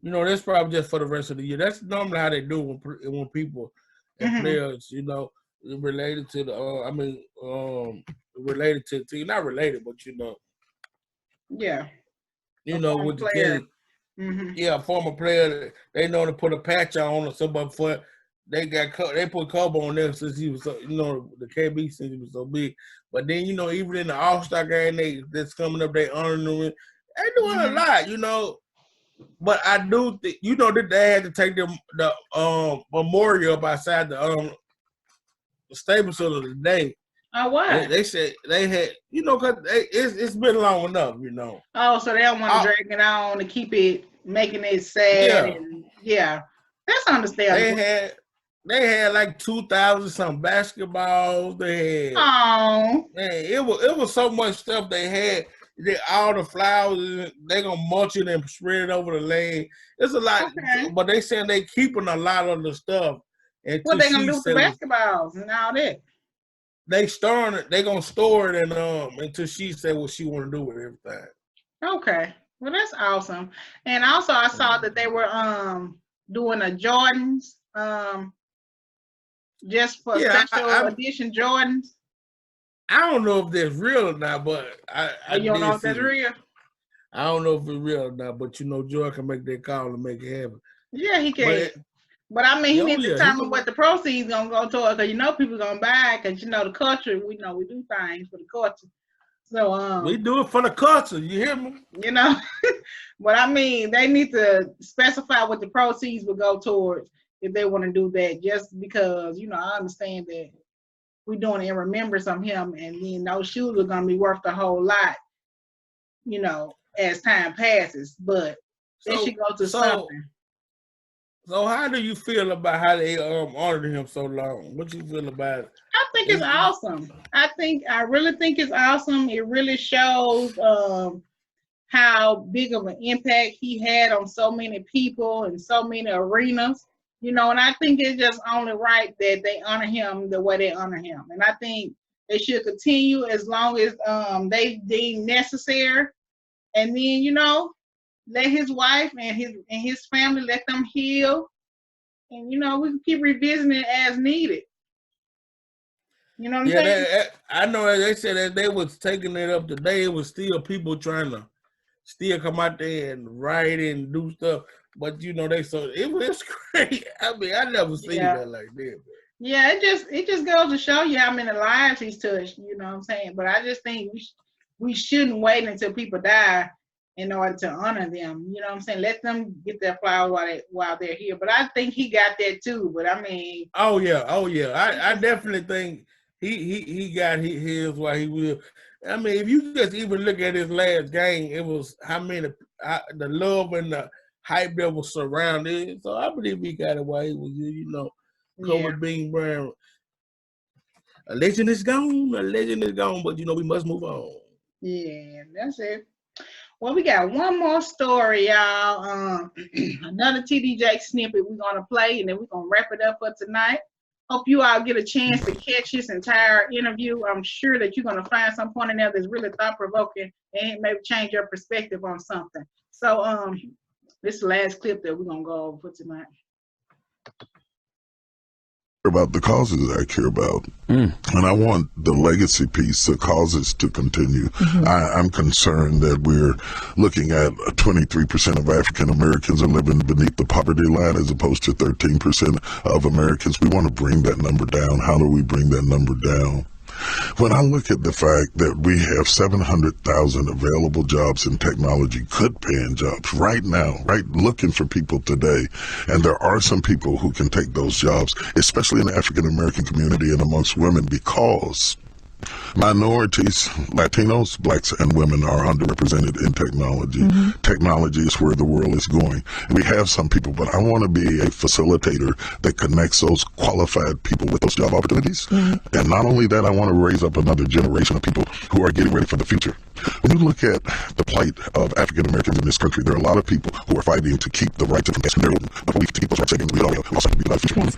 That's probably just for the rest of the year. That's normally how they do when people and players, related to the. Related to not related, but Yeah. With the team. Yeah, former player. They know to put a patch on or something for. They put Kobe on there since he was so, the KB since he was so big. But then even in the All-Star game that's coming up, they honoring him. They doing a lot, But I do think that they had to take the memorial up outside the Staples Center today. Oh, why? They said they had, because it's been long enough, Oh, so they don't want to drag it on to keep it, making it sad. Yeah. That's understandable. They had like 2,000 some basketballs. They had. Oh. Man, it was so much stuff they had. All the flowers, they gonna mulch it and spread it over the lane. It's a lot, but they saying they keeping a lot of the stuff. And what they gonna do with the basketballs and all that? they gonna store it and until she said what she want to do with everything. Okay. Well, that's awesome. And also I saw that they were doing a Jordans just for special edition Jordans. I don't know if that's real or not, but I you don't know if that's real? I don't know if it's real or not, but Joy can make that call and make it happen. Yeah, he can. But I mean, he needs to determine what the proceeds gonna go toward, because people gonna buy, because the culture. We know we do things for the culture. So we do it for the culture. You hear me? But I mean, they need to specify what the proceeds will go towards if they want to do that. Just because I understand that we're doing it in remembrance of him, and then those shoes are gonna be worth a whole lot, as time passes. But they should go to something. So how do you feel about how they honored him so long? What you feel about it? I think it's awesome. I really think it's awesome. It really shows how big of an impact he had on so many people and so many arenas. And I think it's just only right that they honor him the way they honor him. And I think they should continue as long as they deem necessary. And then, let his wife and his family, let them heal, and we can keep revisiting it as needed. You know what I'm saying? I know they said that they was taking it up today. It was still people trying to still come out there and write and do stuff, but it was great. I mean, I never seen that like that. Yeah, it just goes to show you how many lives he's touched. You know what I'm saying? But I just think we shouldn't wait until people die in order to honor them. You know what I'm saying? Let them get their flowers while they're here. But I think he got that too. But I mean, oh yeah. I definitely think he got his while he will. I mean, if you just even look at his last game, it was how many the love and the hype that was surrounding it. So I believe he got it while he was Kobe Bean Bryant. A legend is gone, but we must move on. Yeah, that's it. Well, we got one more story, y'all. Another TD Jakes snippet we're going to play, and then we're going to wrap it up for tonight. Hope you all get a chance to catch this entire interview. I'm sure that you're going to find some point in there that's really thought-provoking and maybe change your perspective on something. So this is the last clip that we're going to go over for tonight. About the causes that I care about. And I want the legacy piece, the causes to continue. I'm concerned that we're looking at 23% of African Americans are living beneath the poverty line as opposed to 13% of Americans. We want to bring that number down. How do we bring that number down? When I look at the fact that we have 700,000 available jobs in technology, good paying jobs right now, looking for people today, and there are some people who can take those jobs, especially in the African American community and amongst women, because minorities, Latinos, blacks, and women are underrepresented in technology. Technology is where the world is going. And we have some people, but I want to be a facilitator that connects those qualified people with those job opportunities. And not only that, I want to raise up another generation of people who are getting ready for the future. When you look at the plight of African Americans in this country, there are a lot of people who are fighting to keep the right to contest their own. But we to keep those rights savings. We also be the future. Not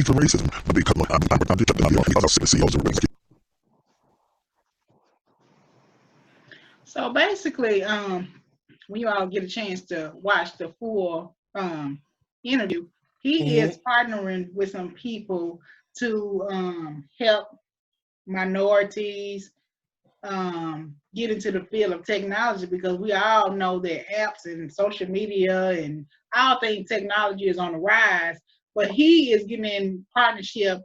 for racism, but because So basically, when you all get a chance to watch the full interview, he is partnering with some people to help minorities get into the field of technology, because we all know that apps and social media and all things technology is on the rise. But he is getting in partnership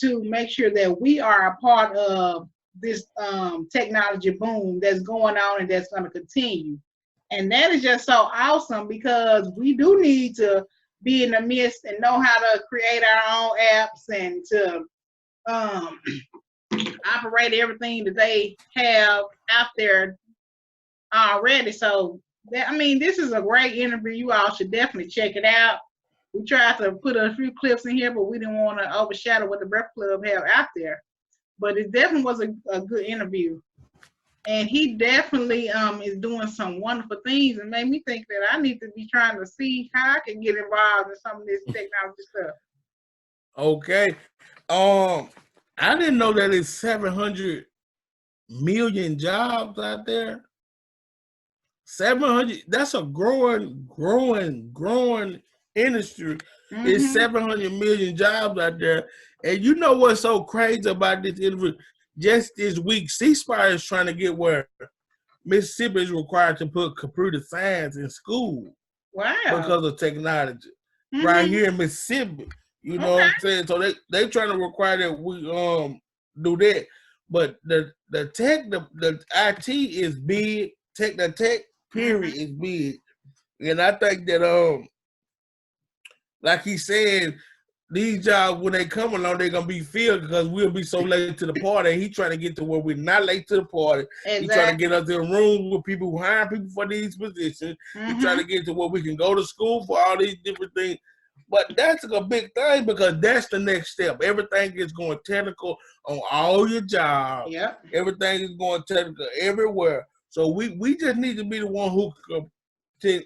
to make sure that we are a part of this technology boom that's going on and that's going to continue. And that is just so awesome, because we do need to be in the midst and know how to create our own apps and to operate everything that they have out there already. So, this is a great interview. You all should definitely check it out. We tried to put a few clips in here, but we didn't want to overshadow what the Breakfast Club have out there. But it definitely was a good interview. And he definitely is doing some wonderful things, and made me think that I need to be trying to see how I can get involved in some of this technology stuff. Okay. I didn't know that it's 700 million jobs out there. 700. That's a growing industry. It's 700 million jobs out there. And you know what's so crazy about this interview? Just this week, C-Spire is trying to get where Mississippi is required to put computer science in school. Wow. Because of technology. Right here in Mississippi. You know what I'm saying? So they trying to require that we do that. But the tech, the IT is big. The tech period is big. And I think that like he said, these jobs, when they come along, they're gonna be filled because we'll be so late to the party. He trying to get to where we're not late to the party. Exactly. He trying to get us in rooms with people who hire people for these positions. He trying to get to where we can go to school for all these different things. But that's a big thing because that's the next step. Everything is going technical on all your jobs. Yep. Everything is going technical everywhere. So we just need to be the one who can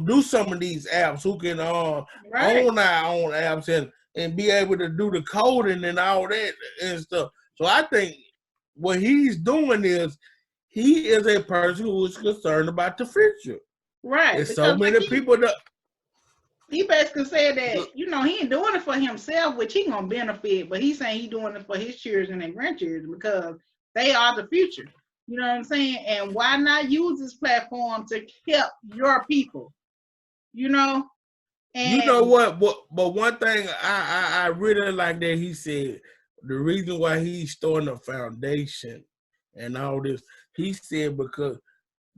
do some of these apps, who can own our own apps and be able to do the coding and all that and stuff. So I think what he's doing is he is a person who is concerned about the future. Right. There's so many people that he basically said that, he ain't doing it for himself, which he gonna benefit, but he's saying he's doing it for his children and grandchildren because they are the future. You know what I'm saying? And why not use this platform to help your people? And you know what? But one thing I really like that he said, the reason why he's starting a foundation and all this, he said because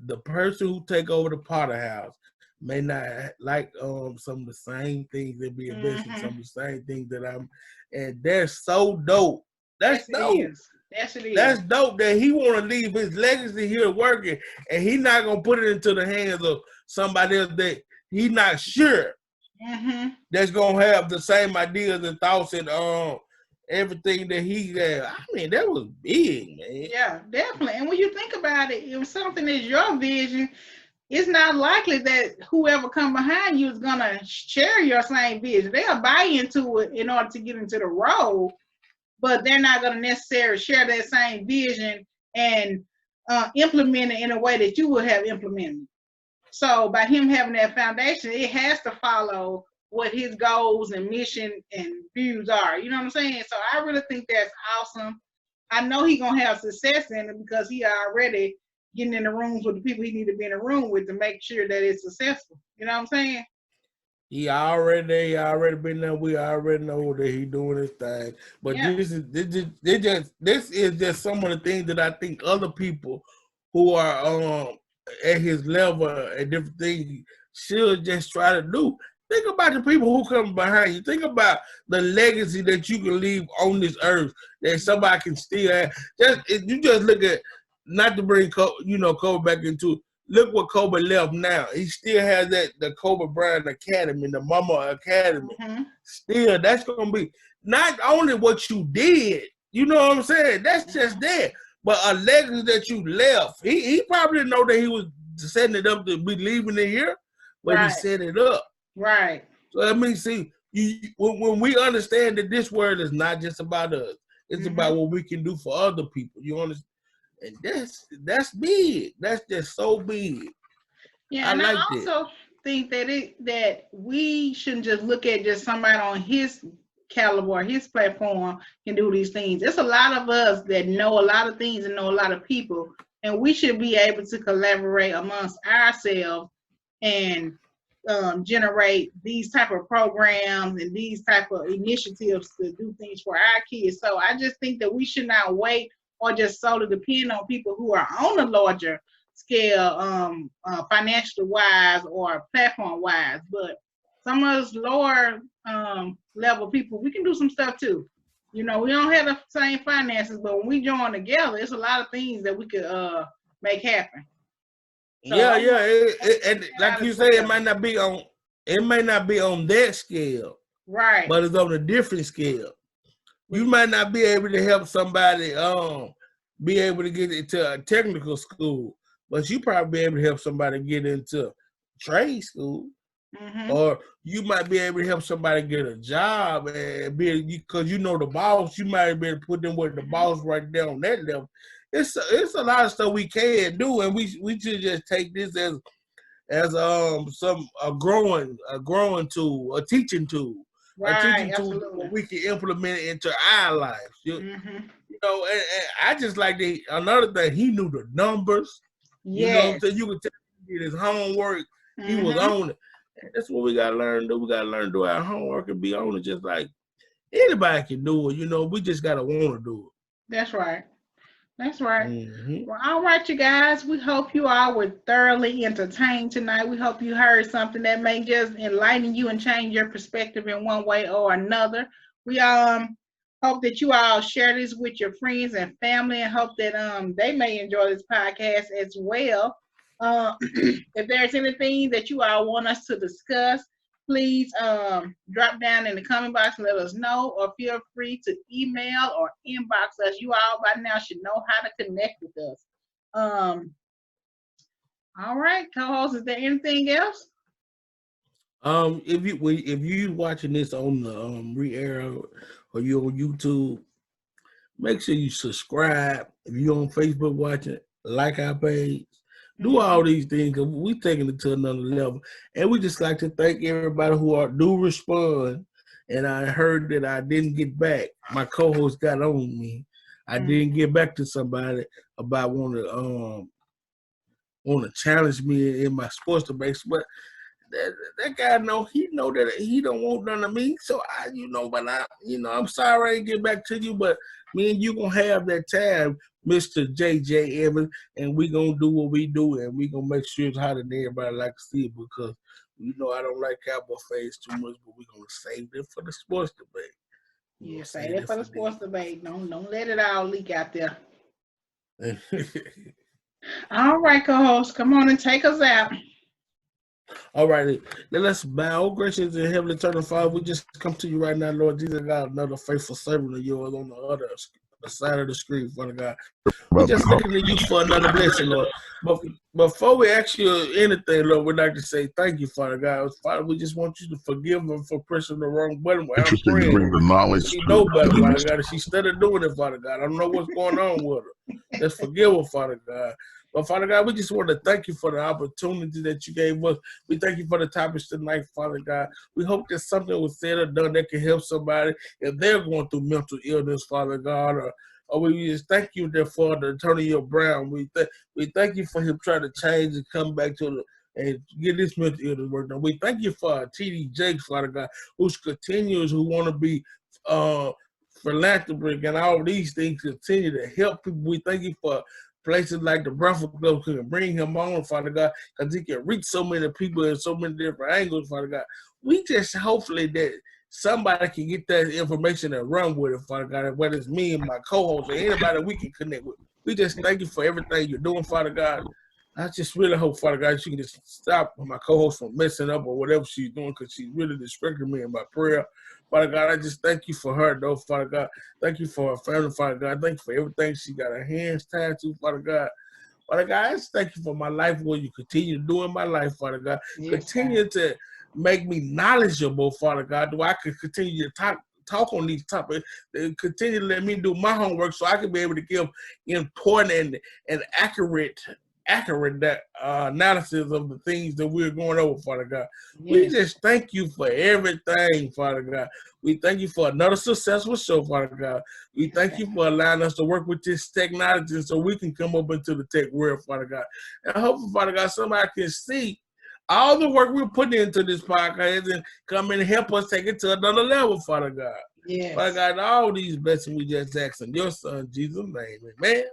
the person who take over the Potter House may not like some of the same things that be investing, some of the same things that and that's so dope. That's dope. Yes, it is. That's dope that he want to leave his legacy here working, and he not gonna put it into the hands of somebody else that he not sure that's gonna have the same ideas and thoughts and everything that he had. I mean, that was big, man. Yeah, definitely. And when you think about it, if something is your vision, it's not likely that whoever come behind you is gonna share your same vision. They'll buy into it in order to get into the role, but they're not gonna necessarily share that same vision and implement it in a way that you would have implemented. So by him having that foundation, it has to follow what his goals and mission and views are. You know what I'm saying? So I really think that's awesome. I know he's gonna have success in it because he already getting in the rooms with the people he need to be in the room with to make sure that it's successful. You know what I'm saying? He already been there. We already know that he doing his thing. But this is just some of the things that I think other people who are at his level and different things should just try to do. Think about the people who come behind you. Think about the legacy that you can leave on this earth that somebody can still have. You just look at, not to bring Kobe back into it. Look what Kobe left now. He still has the Kobe Bryant Academy, the Mama Academy. Still, that's gonna be not only what you did. You know what I'm saying? That's just that, but a legacy that you left. He probably didn't know that he was setting it up to be leaving it here, but he set it up. Right. So I mean, see, when we understand that this world is not just about us, it's about what we can do for other people. You understand? And that's big. That's just so big. Yeah, and I also think that we shouldn't just look at just somebody on his caliber, his platform can do these things. There's a lot of us that know a lot of things and know a lot of people, and we should be able to collaborate amongst ourselves and generate these type of programs and these type of initiatives to do things for our kids. So I just think that we should not wait or just solely depend on people who are on a larger scale, financially wise or platform wise. But some of us lower level people, we can do some stuff too. We don't have the same finances, but when we join together, it's a lot of things that we could make happen. So, and like you say, it may not be on that scale, right? But it's on a different scale. You might not be able to help somebody be able to get into a technical school, but you probably be able to help somebody get into trade school. or you might be able to help somebody get a job, and because you know the boss, you might be able to put them with the boss right there on that level. It's a lot of stuff we can do, and we should just take this as a growing tool, a teaching tool, absolutely. we can implement it into our lives. You know, and I just like another thing. He knew the numbers. Yes. You know what I'm saying? You could tell he did his homework. He was on it. That's what we gotta learn to do. We gotta learn to do our homework and be on it, just like anybody can do it. You know, we just gotta want to do it. That's right. That's right. Well, all right, you guys. We hope you all were thoroughly entertained tonight. We hope you heard something that may just enlighten you and change your perspective in one way or another. We hope that you all share this with your friends and family, and hope that they may enjoy this podcast as well. If there's anything that you all want us to discuss, please drop down in the comment box and let us know, or feel free to email or inbox us. You all by now should know how to connect with us. All right, co-host, is there anything else? If you watching this on the re-air or you're on YouTube, make sure you subscribe. If you're on Facebook watching, like our page. Do all these things, because we're taking it to another level. And we just like to thank everybody who do respond. And I heard that I didn't get back. My co-host got on me. I didn't get back to somebody about want to challenge me in my sports debates. But that guy he know that he don't want none of me. So I'm sorry I didn't get back to you, but me and you gonna have that time, Mr. JJ Evans, and we gonna do what we do, and we gonna make sure it's hotter than everybody like to see it, because I don't like cowboy fades too much, but we gonna save it for the sports debate. Yeah, save it for the sports debate. Don't let it all leak out there. All right, co-host, come on and take us out. All right, then let's bow. Gracious and heavenly eternal Father, we just come to you right now, Lord Jesus God, another faithful servant of yours on the other side of the screen, Father God. We're just looking to you for another blessing, Lord. But before we ask you anything, Lord, we'd like to say thank you, Father God. Father, we just want you to forgive them for pressing the wrong button. Interesting to bring the knowledge. She know better, Father God. She's started doing it, Father God. I don't know what's going on with her. Let's forgive her, Father God. But Father God, we just want to thank you for the opportunity that you gave us. We thank you for the topics tonight, Father God. We hope that something was said or done that can help somebody if they're going through mental illness, Father God, or we just thank you there for the Antonio Brown. We thank you for him trying to change and come back and get this mental illness work done. We thank you for T.D. Jakes, Father God, who want to be philanthropic and all these things, continue to help people. We thank you for places like the Breakfast Club can bring him on, Father God, because he can reach so many people in so many different angles, Father God. We just hopefully that somebody can get that information and run with it, Father God, whether it's me and my co-host or anybody we can connect with. We just thank you for everything you're doing, Father God. I just really hope, Father God, she can just stop my co-host from messing up or whatever she's doing, because she's really distracting me in my prayer. Father God, I just thank you for her, though, Father God. Thank you for her family, Father God. Thank you for everything she got her hands tied to, Father God. Father God, I just thank you for my life, what you continue to do in my life, Father God. Yes, continue to make me knowledgeable, Father God, so I can continue to talk on these topics, and continue to let me do my homework so I can be able to give important and accurate analysis of the things that we're going over, Father God. Yes. We just thank you for everything, Father God. We thank you for another successful show, Father God. We thank you for allowing us to work with this technology so we can come up into the tech world, Father God. And hopefully, Father God, somebody can see all the work we're putting into this podcast and come and help us take it to another level, Father God. Yes. Father God, all these blessings we just ask in your son, Jesus' name. Amen.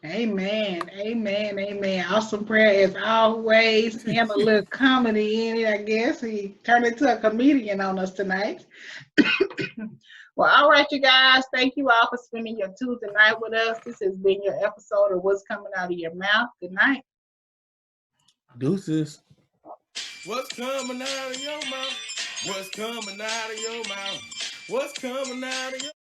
Amen. Amen. Amen. Awesome prayer as always. And a little comedy in it, I guess. He turned into a comedian on us tonight. Well, all right, you guys. Thank you all for spending your Tuesday night with us. This has been your episode of What's Coming Out of Your Mouth. Good night. Deuces. What's coming out of your mouth? What's coming out of your mouth? What's coming out of your